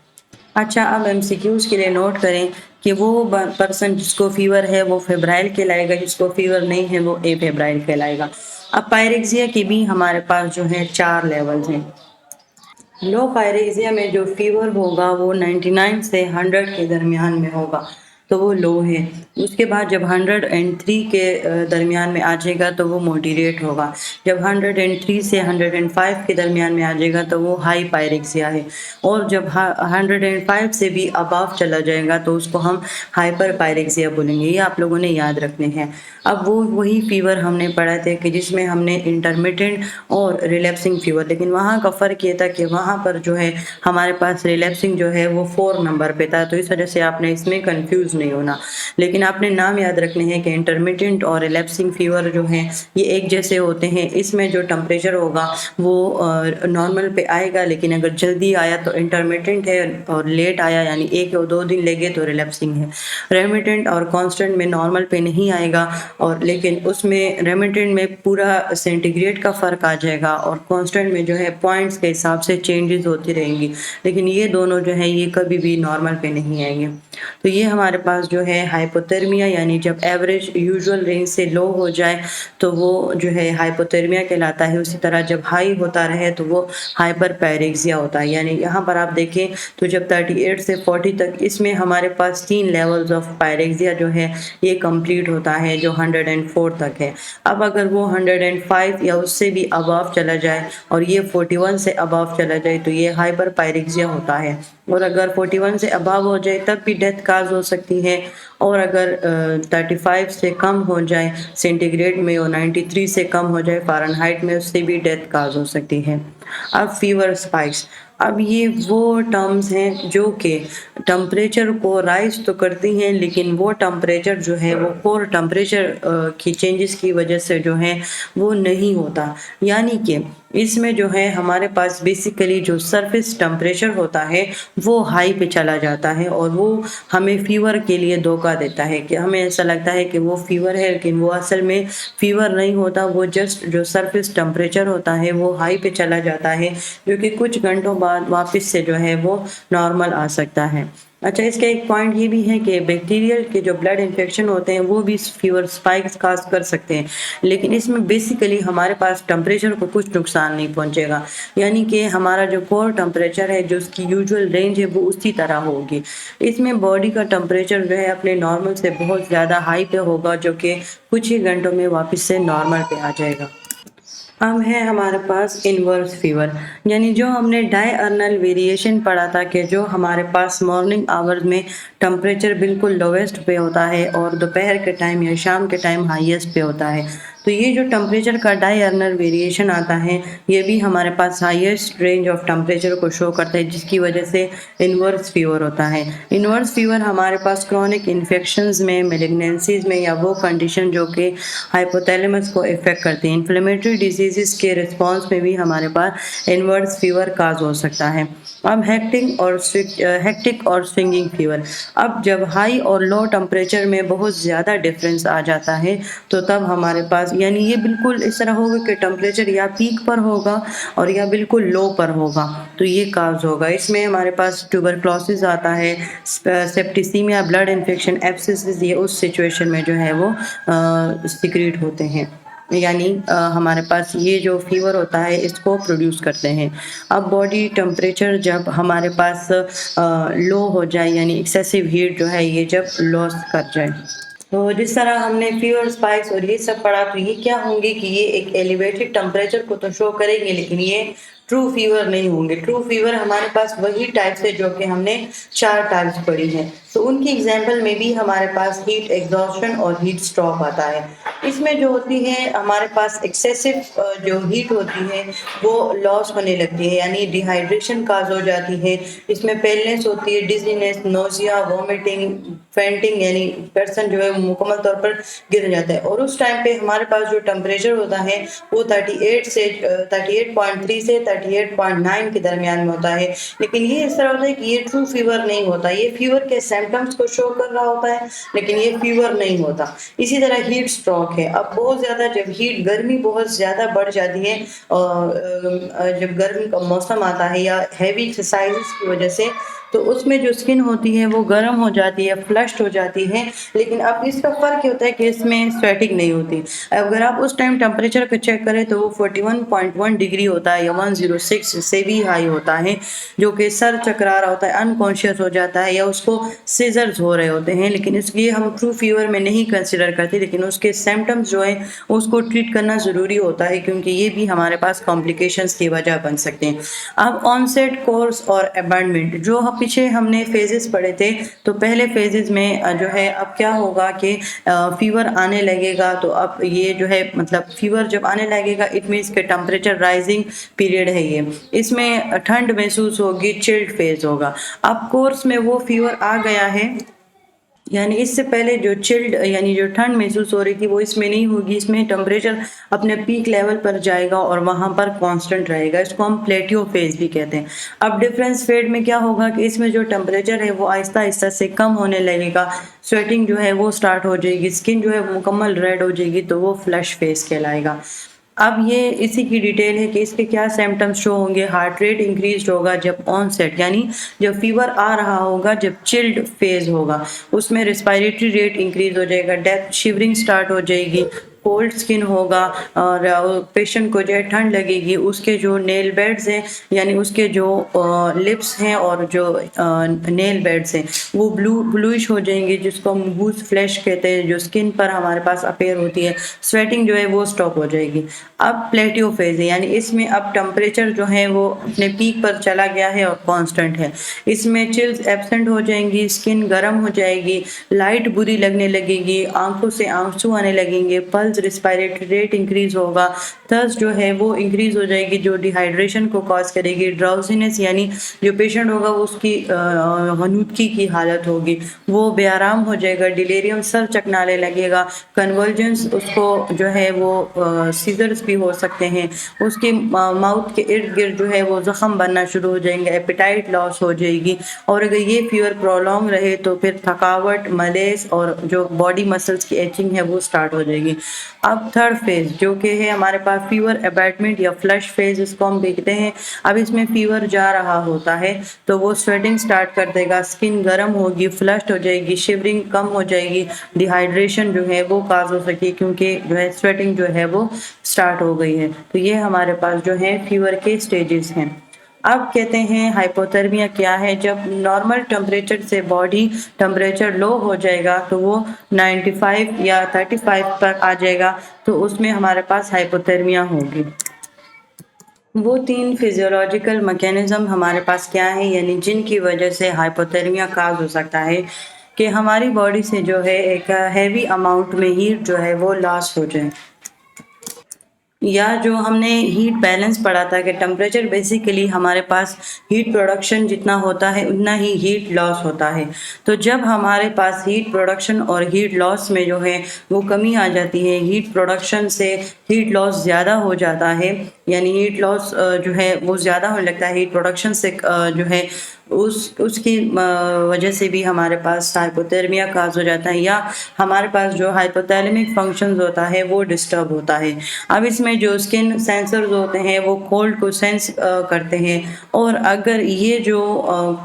अच्छा, अब एमसीक्यूज़ के लिए नोट करें कि वो पर्सन जिसको फीवर है वो फेब्राइल कहलाएगा, जिसको फीवर नहीं है वो एफेब्राइल कहलाएगा। अब पायरेक्सिया के भी हमारे पास जो है 4 लेवल्स हैं। लो पायरेक्सिया में जो फीवर होगा वो 99 से 100 के दरमियान में होगा, तो वो लो है। उसके बाद जब 103 के दरमियान में आ जाएगा तो वो मॉडरेट होगा। जब 103 से 105 के दरमियान में आ जाएगा तो वो हाई पायरेक्सिया है। और जब 105 से भी अबव चला जाएगा तो उसको हम हाइपर पायरेक्सिया बोलेंगे। ये आप लोगों ने याद रखने हैं। अब वो वही फीवर हमने पढ़ा था कि जिसमें हमने इंटरमिटेंट और रिलैप्सिंग फीवर, लेकिन वहाँ का फ़र्क ये था कि वहाँ पर जो है हमारे पास रिलैप्सिंग जो है वो 4 नंबर पे था, तो इस वजह से आपने इसमें कंफ्यूज नहीं होना। लेकिन आपने नाम याद रखने हैं कि इंटरमिटेंट और रिलैप्सिंग फीवर जो हैं ये एक जैसे होते हैं। इसमें जो टेम्परेचर होगा वो नॉर्मल पे आएगा, लेकिन अगर जल्दी आया तो इंटरमिटेंट है और लेट आया यानी 1 या 2 दिन लगे तो रिलैप्सिंग है। रेमिटेंट और कांस्टेंट में नॉर्मल पे नहीं आएगा, और लेकिन उसमें रेमिटेंट में पूरा सेंटीग्रेड का फ़र्क आ जाएगा और कांस्टेंट में जो है पॉइंट्स के हिसाब से चेंजेस होती रहेंगी, लेकिन ये दोनों जो है ये कभी भी नॉर्मल पे नहीं आएंगे। तो ये हमारे पास जो है हाइपोथर्मिया, यानी जब एवरेज यूजुअल रेंज से लो हो जाए तो वो जो है हाइपोथर्मिया कहलाता है। उसी तरह जब हाई होता रहे तो वो हाइपर पायरेक्सिया होता है। यानी यहाँ पर आप देखें तो जब 38 से 40 तक इसमें हमारे पास 3 लेवल्स ऑफ पायरेक्सिया जो है ये कंप्लीट होता है, जो 104 तक है। अब अगर वो 105 या उससे भी अबव चला जाए और ये 41 से अबव चला जाए तो ये हाइपर पायरेक्सिया होता है। और अगर 41 से अबव हो जाए तब भी डेथ काज हो सकती है, और अगर 35 से कम हो जाए सेंटीग्रेड में और 93 से कम हो जाए फ़ारेनहाइट में, उससे भी डेथ काज हो सकती है। अब फीवर स्पाइक्स, अब ये वो टर्म्स हैं जो कि टेम्परेचर को राइज तो करती हैं, लेकिन वो टेम्परेचर जो है वो कोर टेम्परेचर की चेंजेस की वजह से जो है वो नहीं होता। यानी कि इसमें जो है हमारे पास बेसिकली जो सरफेस टेम्परेचर होता है वो हाई पे चला जाता है, और वो हमें फीवर के लिए धोखा देता है कि हमें ऐसा लगता है कि वो फीवर है, लेकिन वो असल में फीवर नहीं होता। वो जस्ट जो सरफेस टेम्परेचर होता है वो हाई पे चला जाता है, जो कि कुछ घंटों बाद वापस से जो है वो नॉर्मल आ सकता है। अच्छा, इसका एक पॉइंट ये भी है कि बैक्टीरियल के जो ब्लड इन्फेक्शन होते हैं वो भी फीवर स्पाइक्स काज कर सकते हैं, लेकिन इसमें बेसिकली हमारे पास टेम्परेचर को कुछ नुकसान नहीं पहुंचेगा। यानी कि हमारा जो कोर टेम्परेचर है, जो उसकी यूजुअल रेंज है, वो उसी तरह होगी। इसमें बॉडी का टेम्परेचर जो है अपने नॉर्मल से बहुत ज़्यादा हाई पे होगा, जो कि कुछ ही घंटों में वापस से नॉर्मल पे आ जाएगा। अब है हमारे पास इन्वर्स फीवर, यानी जो हमने डायअर्नल वेरिएशन पढ़ा था कि जो हमारे पास मॉर्निंग आवर्स में टेम्परेचर बिल्कुल लोवेस्ट पे होता है और दोपहर के टाइम या शाम के टाइम हाईएस्ट पे होता है। तो ये जो टेम्परेचर का डायअर्नल वेरिएशन आता है ये भी हमारे पास हाईएस्ट रेंज ऑफ टेम्परेचर को शो करता है, जिसकी वजह से इन्वर्स फीवर होता है। इन्वर्स फीवर हमारे पास क्रॉनिक इन्फेक्शंस में, मेलिग्नेंसीज में, या वो कंडीशन जो कि हाइपोथैलेमस को इफेक्ट करती है, इन्फ्लेमेटरी डिजीज़ के रिस्पॉन्स में भी हमारे पास इन्वर्स फीवर काज हो सकता है। अब हेक्टिक और स्विंगिंग फीवर, अब जब हाई और लो टेम्परेचर में बहुत ज़्यादा डिफरेंस आ जाता है तो तब हमारे पास, यानी ये बिल्कुल इस तरह होगा कि टेम्परेचर या पीक पर होगा और या बिल्कुल लो पर होगा, तो ये काज होगा। इसमें हमारे पास ट्यूबरक्लोसिस आता है, सेप्टिसीमिया, ब्लड इन्फेक्शन, एब्सेसिस, ये उस सिचुएशन में जो है वो सिक्रीट होते हैं, यानी हमारे पास ये जो फीवर होता है इसको प्रोड्यूस करते हैं। अब बॉडी टेम्परेचर जब हमारे पास लो हो जाए, यानी एक्सेसिव हीट जो है ये जब लॉस कर जाए, तो जिस तरह हमने फीवर स्पाइक्स और ये सब पढ़ा, तो ये क्या होंगे कि ये एक एलिवेटेड टेम्परेचर को तो शो करेंगे, लेकिन ये ट्रू फीवर नहीं होंगे। ट्रू फीवर हमारे पास वही टाइप्स है जो कि हमने 4 टाइप्स पढ़ी हैं, तो उनकी एग्जाम्पल में भी हमारे पास हीट एग्जॉस्शन और हीट स्ट्रोक आता है। इसमें जो होती है हमारे पास एक्सेसिव जो हीट होती है वो लॉस होने लगती है, यानी डिहाइड्रेशन काज हो जाती है। इसमें पेलनेस होती है, डिजीनेस, नोजिया, वॉमिटिंग, फेंटिंग, यानी पर्सन जो है मुकम्मल तौर पर गिर जाता है। और उस टाइम पे हमारे पास जो टेम्परेचर होता है वो 38 से 38.3 से 38.9 के दरमियान में होता है। लेकिन ये इस तरह होता है कि ये ट्रू फीवर नहीं होता, ये फीवर के सिम्टम्स को शो कर रहा होता है लेकिन ये फीवर नहीं होता। इसी तरह हीट स्ट्रोक है, अब बहुत ज़्यादा जब हीट गर्मी बहुत ज़्यादा बढ़ जाती है और जब गर्मी का मौसम आता है या हैवी एक्सरसाइज की वजह से, तो उसमें जो स्किन होती है वो गर्म हो जाती है, फ्लश्ड हो जाती है, लेकिन अब इसका फ़र्क ये होता है कि इसमें स्वेटिंग नहीं होती। अगर आप उस टाइम टेम्परेचर को चेक करें तो वो 41.1 डिग्री होता है या 106 से भी हाई होता है, जो कि सर चकरा रहा होता है, अनकॉन्शियस हो जाता है या उसको सीज़र्स हो रहे होते हैं, लेकिन इसलिए हम ट्रू फीवर में नहीं कंसिडर करते, लेकिन उसके सिम्पटम्स जो हैं उसको ट्रीट करना ज़रूरी होता है, क्योंकि ये भी हमारे पास कॉम्प्लिकेशंस की वजह बन सकते हैं। अब ऑनसेट, कोर्स और अबैंडमेंट, जो पीछे हमने फेजेस पढ़े थे, तो पहले फेजेस में जो है अब क्या होगा कि फीवर आने लगेगा, तो अब ये जो है मतलब फीवर जब आने लगेगा इट मीन्स के टेम्परेचर राइजिंग पीरियड है ये, इसमें ठंड महसूस होगी, चिल्ड फेज होगा। अब कोर्स में वो फीवर आ गया है, यानी इससे पहले जो चिल्ड यानी जो ठंड महसूस हो रही थी वो इसमें नहीं होगी, इसमें टेम्परेचर अपने पीक लेवल पर जाएगा और वहाँ पर कांस्टेंट रहेगा, इसको हम प्लेटियो फेज भी कहते हैं। अब डिफरेंस फेड में क्या होगा कि इसमें जो टेम्परेचर है वो आहिस्ता आहिस्ता से कम होने लगेगा, स्वेटिंग जो है वो स्टार्ट हो जाएगी, स्किन जो है मुकम्मल रेड हो जाएगी, तो वो फ्लश फेज कहलाएगा। अब ये इसी की डिटेल है कि इसके क्या सिम्पटम्स शो होंगे। हार्ट रेट इंक्रीज होगा जब ऑनसेट यानी जब फीवर आ रहा होगा, जब चिल्ड फेज होगा उसमें रिस्पायरेटरी रेट इंक्रीज हो जाएगा, डेथ शिवरिंग स्टार्ट हो जाएगी, कोल्ड स्किन होगा और पेशेंट को जो है ठंड लगेगी, उसके जो नेल बेड्स हैं यानी उसके जो लिप्स हैं और जो नेल बेड्स हैं वो ब्लूइश हो जाएंगे, जिसको हम गूज फ्लैश कहते हैं, जो स्किन पर हमारे पास अपेयर होती है, स्वेटिंग जो है वो स्टॉप हो जाएगी। अब प्लेटियो फेज है, यानी इसमें अब टेम्परेचर जो है वो अपने पीक पर चला गया है और कांस्टेंट है, इसमें चिल्स एब्सेंट हो जाएंगी, स्किन गर्म हो जाएगी, लाइट बुरी लगने लगेगी, आंखों से आंसू आने लगेंगे, पल्स रिस्पायरेटरी रेट इंक्रीज होगा, थर्स्ट जो है वो इंक्रीज हो जाएगी जो डिहाइड्रेशन को कॉज करेगी, ड्राउजीनेस यानी जो पेशेंट होगा वो उसकी हनूदगी की हालत होगी, वो बेआराम हो जाएगा, डिलीरियम सर चकनाने लगेगा, कन्वर्जेंस उसको जो है वो सीजर्स भी हो सकते हैं, उसके माउथ के इर्द गिर्द जो है वो जख्म बनना शुरू हो जाएंगे, एपिटाइट लॉस हो जाएगी, और अगर ये फीवर प्रोलॉन्ग रहे तो फिर थकावट, मलेस और जो बॉडी मसल्स की एचिंग है वो स्टार्ट हो जाएगी। अब थर्ड फेज जो कि है हमारे पास फीवर अबैटमेंट या फ्लश फेज इसको हम देखते हैं। अब इसमें फीवर जा रहा होता है तो वो स्वेटिंग स्टार्ट कर देगा, स्किन गर्म होगी, फ्लश्ड हो जाएगी, शिवरिंग कम हो जाएगी, डिहाइड्रेशन जो है वो काज हो सके क्योंकि जो है स्वेटिंग जो है वो स्टार्ट हो गई है। तो ये हमारे पास जो है फीवर के स्टेजेस हैं। अब कहते हैं हाइपोथर्मिया क्या है। जब नॉर्मल टेम्परेचर से बॉडी टेम्परेचर लो हो जाएगा तो वो 95 या 35 तक आ जाएगा, तो उसमें हमारे पास हाइपोथर्मिया होगी। वो 3 फिजियोलॉजिकल मैकेनिज्म हमारे पास क्या है, यानी जिनकी वजह से हाइपोथर्मिया काज हो सकता है कि हमारी बॉडी से जो है एक हैवी अमाउंट में हीट जो है वो लॉस हो जाए, या जो हमने हीट बैलेंस पढ़ा था कि टेम्परेचर बेसिकली हमारे पास हीट प्रोडक्शन जितना होता है उतना ही हीट लॉस होता है। तो जब हमारे पास हीट प्रोडक्शन और हीट लॉस में जो है वो कमी आ जाती है, हीट प्रोडक्शन से हीट लॉस ज़्यादा हो जाता है, यानी हीट लॉस जो है वो ज़्यादा होने लगता है हीट प्रोडक्शन से जो है उसकी वजह से भी हमारे पास हाइपोथर्मिया काज हो जाता है, या हमारे पास जो हाइपोथैलेमिक फंक्शंस होता है वो डिस्टर्ब होता है। अब इसमें जो स्किन सेंसर्स होते हैं वो कोल्ड को सेंस करते हैं, और अगर ये जो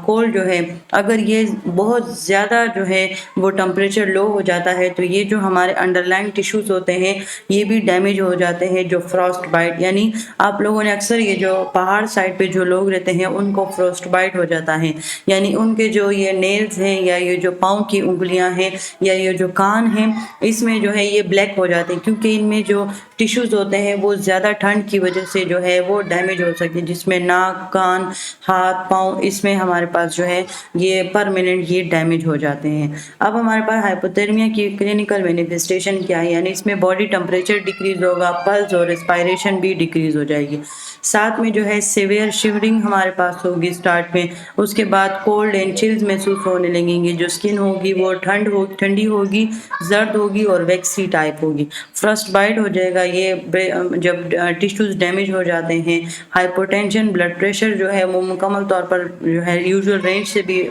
कोल्ड जो है अगर ये बहुत ज़्यादा जो है वो टेम्परेचर लो हो जाता है तो ये जो हमारे अंडरलाइंग टिश्यूज़ होते हैं ये भी डैमेज हो जाते हैं, जो फ्रॉस्ट बाइट, यानी आप लोगों ने अक्सर ये जो पहाड़ साइड पे जो लोग रहते हैं उनको फ्रॉस्ट बाइट हो जाता है, यानी उनके जो ये नेल्स हैं या ये जो पाँव की उंगलियां हैं या ये जो कान हैं इसमें जो है ये ब्लैक हो जाते हैं, क्योंकि इनमें जो टिश्यूज़ होते हैं वो ज़्यादा ठंड की वजह से जो है वो डैमेज हो सकते हैं, जिसमें नाक, कान, हाथ, पाँव इसमें हमारे पास जो है ये परमानेंट ये डैमेज हो जाते हैं। अब हमारे पास हाइपोथर्मिया की क्लिनिकल मैनिफेस्टेशन क्या है, यानी इसमें बॉडी टेम्परेचर डिक्रीज होगा, पल्स और रेस्पिरेशन भी डिक्रीज हो जाएगी, साथ में जो है सीवियर शिवरिंग हमारे पास होगी स्टार्ट में, उसके बाद कोल्ड एंड चिल्स महसूस होने लगेंगे, जो स्किन होगी वो ठंडी होगी, जर्द होगी और वैक्सी टाइप होगी, फ्रस्ट बाइट हो जाएगा ये जब टिश्यूज डैमेज हो जाते हैं, हाइपोटेंशन, ब्लड प्रेशर जो है वो मुकम्मल तौर पर जो है यूजुअल रेंज से भी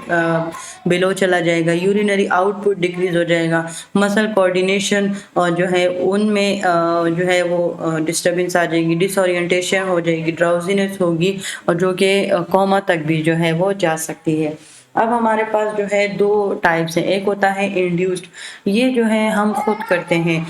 बिलो चला जाएगा, यूरिनरी आउटपुट डिक्रीज हो जाएगा, मसल कोऑर्डिनेशन और जो है उनमें जो है वो डिस्टर्बेंस आ जाएगी, डिसओरिएंटेशन हो जाएगी, ड्राउजीनेस होगी और जो कि कोमा तक भी जो है वो जा सकती है। अब हमारे पास जो है 2 टाइप्स हैं, एक होता है इंड्यूस्ड, ये जो है हम खुद करते हैं।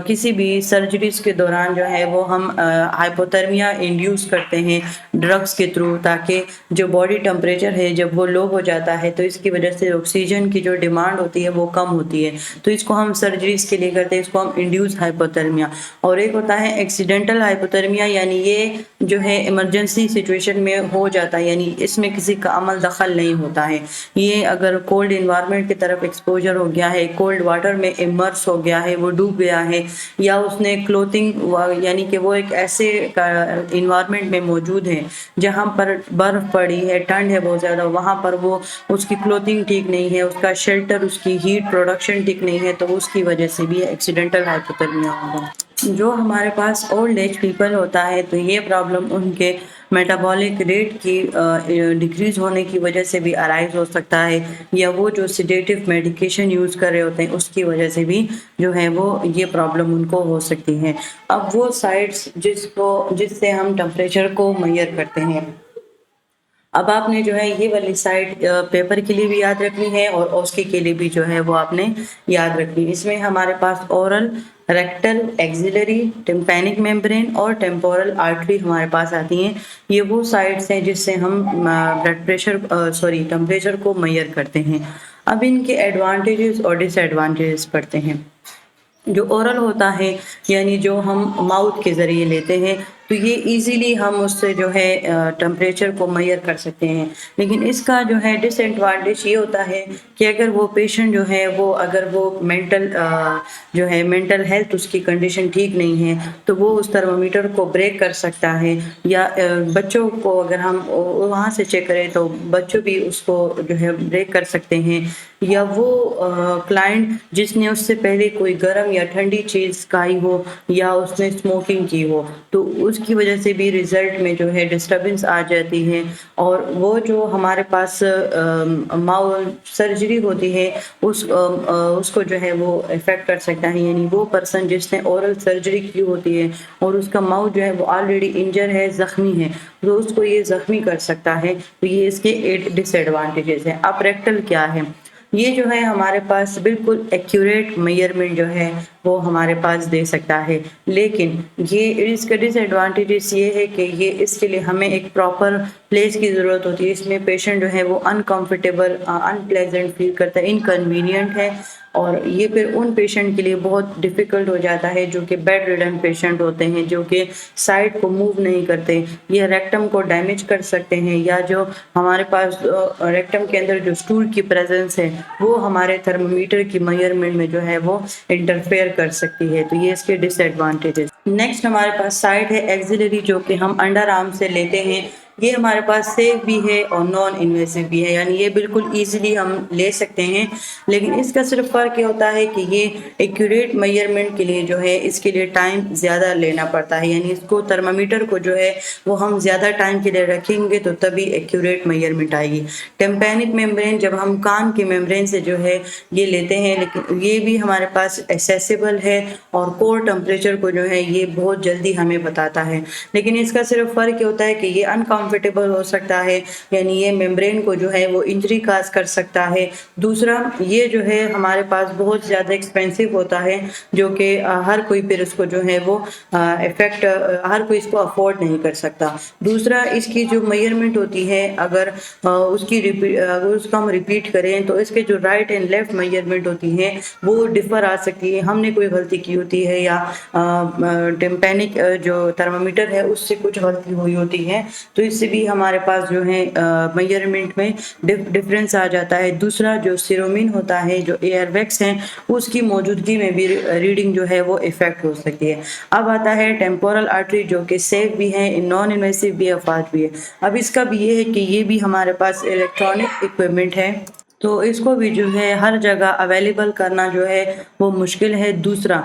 किसी भी सर्जरीज़ के दौरान जो है वो हम हाइपोथर्मिया इंड्यूस करते हैं ड्रग्स के थ्रू, ताकि जो बॉडी टेम्परेचर है जब वो लो हो जाता है तो इसकी वजह से ऑक्सीजन की जो डिमांड होती है वो कम होती है, तो इसको हम सर्जरीज़ के लिए करते हैं, इसको हम इंड्यूस हाइपोथर्मिया। और एक होता है एक्सीडेंटल हाइपोथर्मिया, यानी ये जो है इमरजेंसी सिचुएशन में हो जाता है, यानी इसमें किसी का अमल दखल नहीं होता है। ये अगर कोल्ड इन्वायरमेंट की तरफ एक्सपोजर हो गया है, कोल्ड वाटर में इमर्स हो गया है, वो डूब गया है, या उसने क्लोथिंग यानी कि वो एक ऐसे इन्वायरमेंट में मौजूद है जहाँ पर बर्फ पड़ी है, ठंड है बहुत ज़्यादा, वहाँ पर वो उसकी क्लोथिंग ठीक नहीं है, उसका शेल्टर, उसकी हीट प्रोडक्शन ठीक नहीं है, तो उसकी वजह से भी एक्सीडेंटल हाइपोथर्मिया होगा। जो हमारे पास ओल्ड एज पीपल होता है तो ये प्रॉब्लम उनके मेटाबॉलिक रेट की डिक्रीज होने की वजह से भी अराइज हो सकता है, या वो जो सिडेटिव मेडिकेशन यूज़ कर रहे होते हैं उसकी वजह से भी जो है वो ये प्रॉब्लम उनको हो सकती है। अब वो साइट्स जिससे हम टेम्परेचर को मेजर करते हैं, अब आपने जो है ये वाली साइड पेपर के लिए भी याद रखनी है और ओस्की के लिए भी जो है वो आपने याद रखनी है। इसमें हमारे पास oral, rectal, axillary, tympanic membrane और टेम्पोरल आर्टरी हमारे पास आती हैं। ये वो साइड्स हैं जिससे हम टेम्परेचर को मेजर करते हैं। अब इनके एडवांटेजेस और डिसएडवांटेजेस पढ़ते हैं। जो ओरल होता है, यानी जो हम माउथ के ज़रिए लेते हैं, तो ये इजीली हम उससे जो है टेम्परेचर को मेजर कर सकते हैं। लेकिन इसका जो है डिसएडवांटेज ये होता है कि अगर वो पेशेंट जो है वो अगर वो मेंटल हेल्थ उसकी कंडीशन ठीक नहीं है तो वो उस थर्मामीटर को ब्रेक कर सकता है, या बच्चों को अगर हम वहाँ से चेक करें तो बच्चों भी उसको जो है ब्रेक कर सकते हैं, या वो क्लाइंट जिसने उससे पहले कोई गर्म या ठंडी चीज़ खाई हो या उसने स्मोकिंग की हो, तो उसकी वजह से भी रिजल्ट में जो है डिस्टर्बेंस आ जाती है। और वो जो हमारे पास सर्जरी होती है उसको जो है वो इफ़ेक्ट कर सकता है, यानी वो पर्सन जिसने ओरल सर्जरी की होती है और उसका माउथ जो है वो ऑलरेडी इंजर है, ज़ख्मी है, तो उसको ये ज़ख्मी कर सकता है। तो ये इसके डिसएडवांटेजेस हैं। अब रेक्टल क्या है? ये जो है हमारे पास बिल्कुल एक्यूरेट मेजरमेंट जो है वो हमारे पास दे सकता है, लेकिन ये इसका डिसएडवांटेजेस ये है कि ये इसके लिए हमें एक प्रॉपर प्लेस की ज़रूरत होती है। इसमें पेशेंट जो है वो अनकंफर्टेबल, अनप्लेजेंट फील करता है, इनकन्वीनियंट है, और ये फिर उन पेशेंट के लिए बहुत डिफ़िकल्ट हो जाता है जो कि बेड रिडन पेशेंट होते हैं, जो कि साइड को मूव नहीं करते। ये रेक्टम को डैमेज कर सकते हैं, या जो हमारे पास रेक्टम के अंदर जो स्टूल की प्रेजेंस है वो हमारे थर्मामीटर की मेजरमेंट में जो है वो इंटरफेयर कर सकती है। तो ये इसके डिसएडवांटेजेस। नेक्स्ट हमारे पास साइड है एक्सिलरी, जो कि हम अंडर आर्म से लेते हैं। ये हमारे पास सेफ भी है और नॉन इन्वेसिव भी है, यानी ये बिल्कुल ईजिली हम ले सकते हैं, लेकिन इसका सिर्फ फ़र्क ये होता है कि ये एक्यूरेट मेजरमेंट के लिए जो है इसके लिए टाइम ज़्यादा लेना पड़ता है, यानी इसको थर्मामीटर को जो है वो हम ज़्यादा टाइम के लिए रखेंगे तो तभी एक्यूरेट मेजरमेंट आएगी। टिम्पैनिक मेम्ब्रेन जब हम कान के मेम्ब्रेन से जो है ये लेते हैं, लेकिन ये भी हमारे पास एक्सेसिबल है और कोर टेम्परेचर को जो है ये बहुत जल्दी हमें बताता है, लेकिन इसका सिर्फ फ़र्क ये होता है कि ये अनकंफर्टेबल हो सकता है, यानी ये मेम्ब्रेन को जो है वो इंजरी काज कर सकता है। दूसरा, ये जो है हमारे पास बहुत ज़्यादा एक्सपेंसिव होता है, जो कि हर कोई फिर उसको जो है वो हर कोई इसको अफोर्ड नहीं कर सकता। दूसरा, इसकी जो मेजरमेंट होती है अगर अगर उसको हम रिपीट करें तो इसके जो राइट एंड लेफ्ट मेजरमेंट होती है वो डिफर आ सकती है। हमने कोई गलती की होती है, या टिम्पैनिक जो थर्मामीटर है उससे कुछ गलती हुई होती है, तो इससे भी हमारे पास जो है मेजरमेंट में डिफरेंस आ जाता है। दूसरा, जो सिरोमिन होता है, जो एयरवैक्स हैं, उसकी मौजूदगी में भी रीडिंग जो है वो इफेक्ट हो सकती है। अब आता है टेम्पोरल आर्टरी, जो कि सेफ भी है, नॉन इन्वेसिव भी है, फास्ट भी है। अब इसका भी ये है कि ये भी हमारे पास इलेक्ट्रॉनिक इक्विपमेंट है, तो इसको भी जो है हर जगह अवेलेबल करना जो है वो मुश्किल है। दूसरा,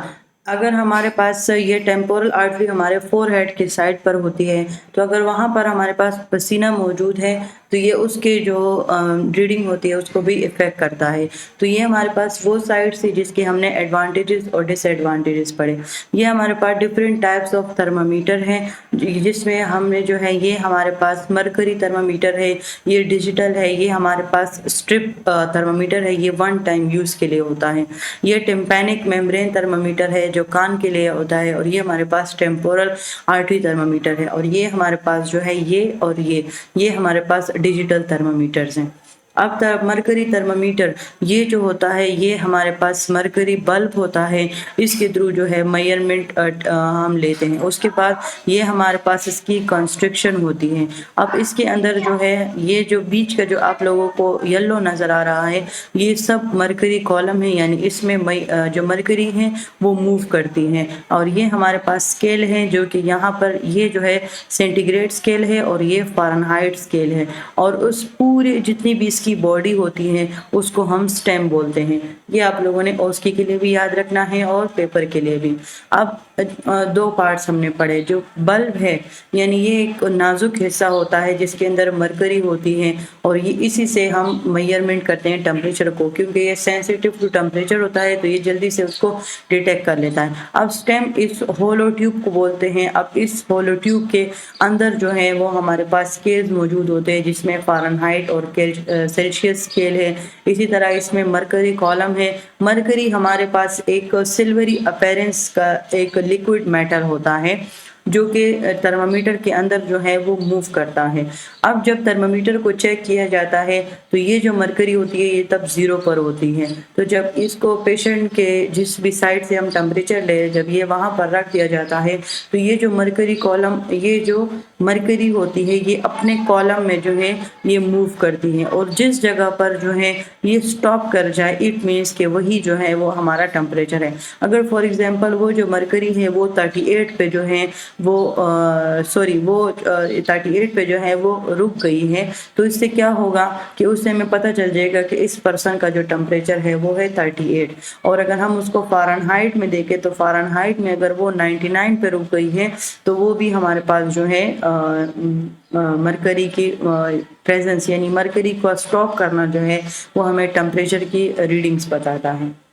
अगर हमारे पास ये टेम्पोरल आर्टरी हमारे फोरहेड के साइड पर होती है, तो अगर वहाँ पर हमारे पास पसीना मौजूद है, तो ये उसके जो रीडिंग होती है उसको भी इफ़ेक्ट करता है। तो ये हमारे पास वो साइड्स थी जिसके हमने एडवांटेजेस और डिसएडवांटेजेस पढ़े। ये हमारे पास डिफरेंट टाइप्स ऑफ थर्मामीटर हैं, जिसमें हमने जो है ये हमारे पास मरकरी थर्मामीटर है, ये डिजिटल है, ये हमारे पास स्ट्रिप थर्मामीटर है, ये वन टाइम यूज़ के लिए होता है। ये टिम्पैनिक मेम्ब्रेन थर्मामीटर है जो कान के लिए होता है, और ये हमारे पास टेम्पोरल आर्टरी थर्मामीटर है, और ये हमारे पास जो है ये और ये हमारे पास डिजिटल थर्मामीटर्स हैं। अब मरकरी थर्मामीटर ये जो होता है ये हमारे पास मरकरी बल्ब होता है, इसके थ्रू जो है मेजरमेंट हम लेते हैं। उसके बाद ये हमारे पास इसकी कंस्ट्रक्शन होती है। अब इसके अंदर जो है ये जो बीच का जो आप लोगों को येलो नज़र आ रहा है, ये सब मरकरी कॉलम है, यानी इसमें जो मरकरी है वो मूव करती हैं। और ये हमारे पास स्केल है जो कि यहाँ पर ये जो है सेंटीग्रेड स्केल है और ये फ़ारेनहाइट स्केल है, और उस पूरे जितनी भी इसकी बॉडी होती है उसको हम स्टेम बोलते हैं। ये आप लोगों ने ओस्की के लिए भी याद रखना है और पेपर के लिए भी। अब दो पार्ट्स हमने पढ़े। जो बल्ब है यानी ये एक नाजुक हिस्सा होता है जिसके अंदर मरकरी होती है, और ये इसी से हम मेजरमेंट करते हैं टेम्परेचर को, क्योंकि ये सेंसिटिव टू टेम्परेचर होता है तो ये जल्दी से उसको डिटेक्ट कर लेता है। अब स्टेम इस होलो ट्यूब को बोलते हैं। अब इस होलो ट्यूब के अंदर जो है वो हमारे पास स्केल्स मौजूद होते हैं, जिसमें फ़ारेनहाइट और सेल्सियस स्केल है। इसी तरह इसमें मरकरी कॉलम है। मरकरी हमारे पास एक सिल्वरी अपीयरेंस का एक लिक्विड मेटल होता है जो कि थर्मामीटर के अंदर जो है वो मूव करता है। अब जब थर्मामीटर को चेक किया जाता है तो ये जो मरकरी होती है ये तब 0 पर होती है। तो जब इसको पेशेंट के जिस भी साइड से हम टेम्परेचर ले, जब ये वहाँ पर रख दिया जाता है तो ये जो मरकरी कॉलम, ये जो मरकरी होती है ये अपने कॉलम में जो है ये मूव करती है, और जिस जगह पर जो है ये स्टॉप कर जाए इट मीन्स कि वही जो है वो हमारा टेम्परेचर है। अगर फॉर एग्जांपल वो जो मरकरी है वो 38 पे जो है वो 38 पे जो है वो रुक गई है, तो इससे क्या होगा कि उससे हमें पता चल जाएगा कि इस पर्सन का जो टेम्परेचर है वो है 38। और अगर हम उसको फ़ारेनहाइट में देखें तो फ़ारेनहाइट में अगर वो 99 पे रुक गई है तो वो भी हमारे पास जो है मरकरी की प्रेजेंस, यानी मरकरी को स्टॉप करना जो है वो हमें टेम्परेचर की रीडिंग्स बताता है।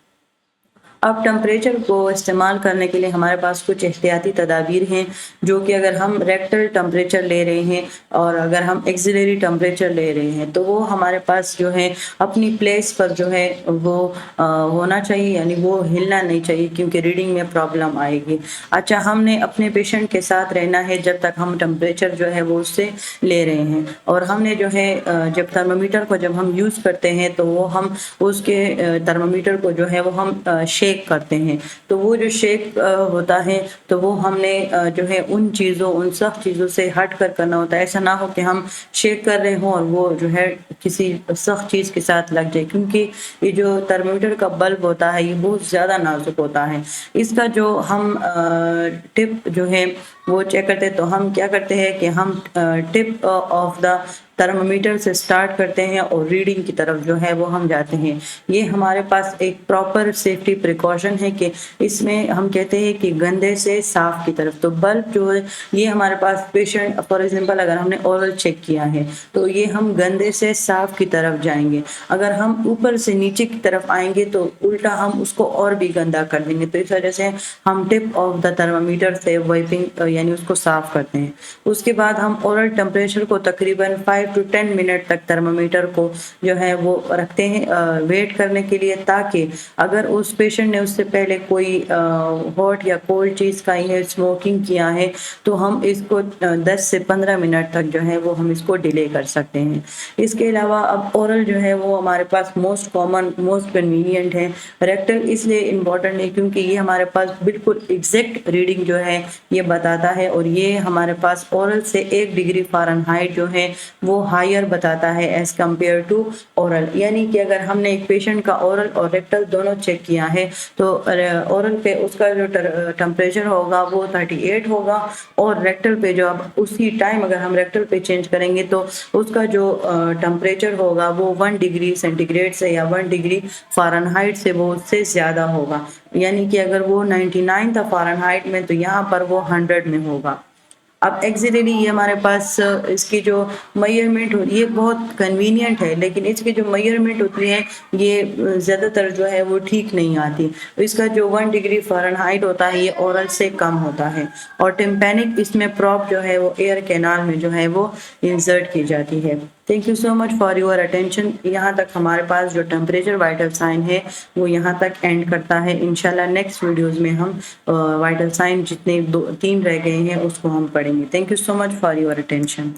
अब टेम्परेचर को इस्तेमाल करने के लिए हमारे पास कुछ एहतियाती तदाबीर हैं, जो कि अगर हम रेक्टल टेम्परेचर ले रहे हैं और अगर हम एक्सिलरी टेम्परेचर ले रहे हैं तो वो हमारे पास जो है अपनी प्लेस पर जो है वो होना चाहिए, यानी वो हिलना नहीं चाहिए क्योंकि रीडिंग में प्रॉब्लम आएगी। अच्छा, हमने अपने पेशेंट के साथ रहना है जब तक हम टेम्परेचर जो है वो उससे ले रहे हैं, और हमने जो है जब थर्मामीटर को जब हम यूज़ करते हैं तो वो हम उसके थर्मामीटर को जो है वो हम शेक करते हैं। तो वो जो शेक होता है तो वो हमने जो है उन चीज़ों, उन सब चीज़ों से हट कर करना होता है। ऐसा ना हो कि हम शेक कर रहे हों और वो जो है किसी सख्त चीज़ के साथ लग जाए, क्योंकि ये जो थर्मामीटर का बल्ब होता है ये बहुत ज़्यादा नाजुक होता है। इसका जो हम टिप जो है वो चेक करते हैं तो हम क्या करते हैं कि हम टिप ऑफ द थर्मामीटर से स्टार्ट करते हैं और रीडिंग की तरफ जो है वो हम जाते हैं। ये हमारे पास एक प्रॉपर सेफ्टी प्रिकॉशन है कि इसमें हम कहते हैं कि गंदे से साफ की तरफ। तो बल्ब जो है ये हमारे पास पेशेंट, फॉर एग्जांपल अगर हमने ओरल चेक किया है तो ये हम गंदे से साफ की तरफ जाएंगे। अगर हम ऊपर से नीचे की तरफ आएंगे तो उल्टा हम उसको और भी गंदा कर देंगे। तो इस वजह से हम टिप ऑफ द थर्मामीटर से वाइपिंग यानी उसको साफ करते हैं। उसके बाद हम ओरल टेम्परेचर को तकरीबन 5 to 10 मिनट तक थर्मामीटर को जो है वो रखते हैं वेट करने के लिए, ताकि अगर उस पेशेंट ने उससे पहले कोई हॉट या कोल्ड चीज़ खाई है, स्मोकिंग किया है, तो हम इसको 10 से 15 मिनट तक जो है वो हम इसको डिले कर सकते हैं। इसके अलावा अब ओरल जो है वो हमारे पास मोस्ट कॉमन, मोस्ट कन्वीनियंट है। रेक्टल इसलिए इम्पॉर्टेंट है क्योंकि ये हमारे पास बिल्कुल एग्जैक्ट रीडिंग जो है ये बताता है, और ये हमारे पास ओरल से 1 डिग्री फ़ारेनहाइट जो है वो हायर बताता है एज कम्पेयर टू ओरल। यानी कि अगर हमने एक पेशेंट का ओरल और रेक्टल दोनों चेक किया है तो ओरल पे उसका जो टेम्परेचर होगा वो 38 होगा, और रेक्टल पे जो अब उसी टाइम अगर हम रेक्टल पे चेंज करेंगे तो उसका जो टेम्परेचर होगा वो 1 डिग्री सेंटीग्रेड से या 1 डिग्री फ़ारेनहाइट से वो उससे ज़्यादा होगा। यानी कि अगर वो 99 था फ़ारेनहाइट में तो यहाँ पर वो 100 में होगा। अब एक्सिलेटली ये हमारे पास इसकी जो मेजरमेंट हो ये बहुत कन्वीनियंट है, लेकिन इसकी जो मेजरमेंट होती है ये ज़्यादातर जो है वो ठीक नहीं आती। तो इसका जो 1 डिग्री फ़ारेनहाइट होता है ये ओरल से कम होता है, और टिम्पैनिक इसमें प्रॉप जो है वो एयर कैनाल में जो है वो इंसर्ट की जाती है। Thank you so much for your attention. यहाँ तक हमारे पास जो टेम्परेचर वाइटल साइन है वो यहाँ तक एंड करता है। इंशाल्लाह नेक्स्ट वीडियोस में हम वाइटल साइन जितने 2-3 रह गए हैं उसको हम पढ़ेंगे। Thank you so much for your attention.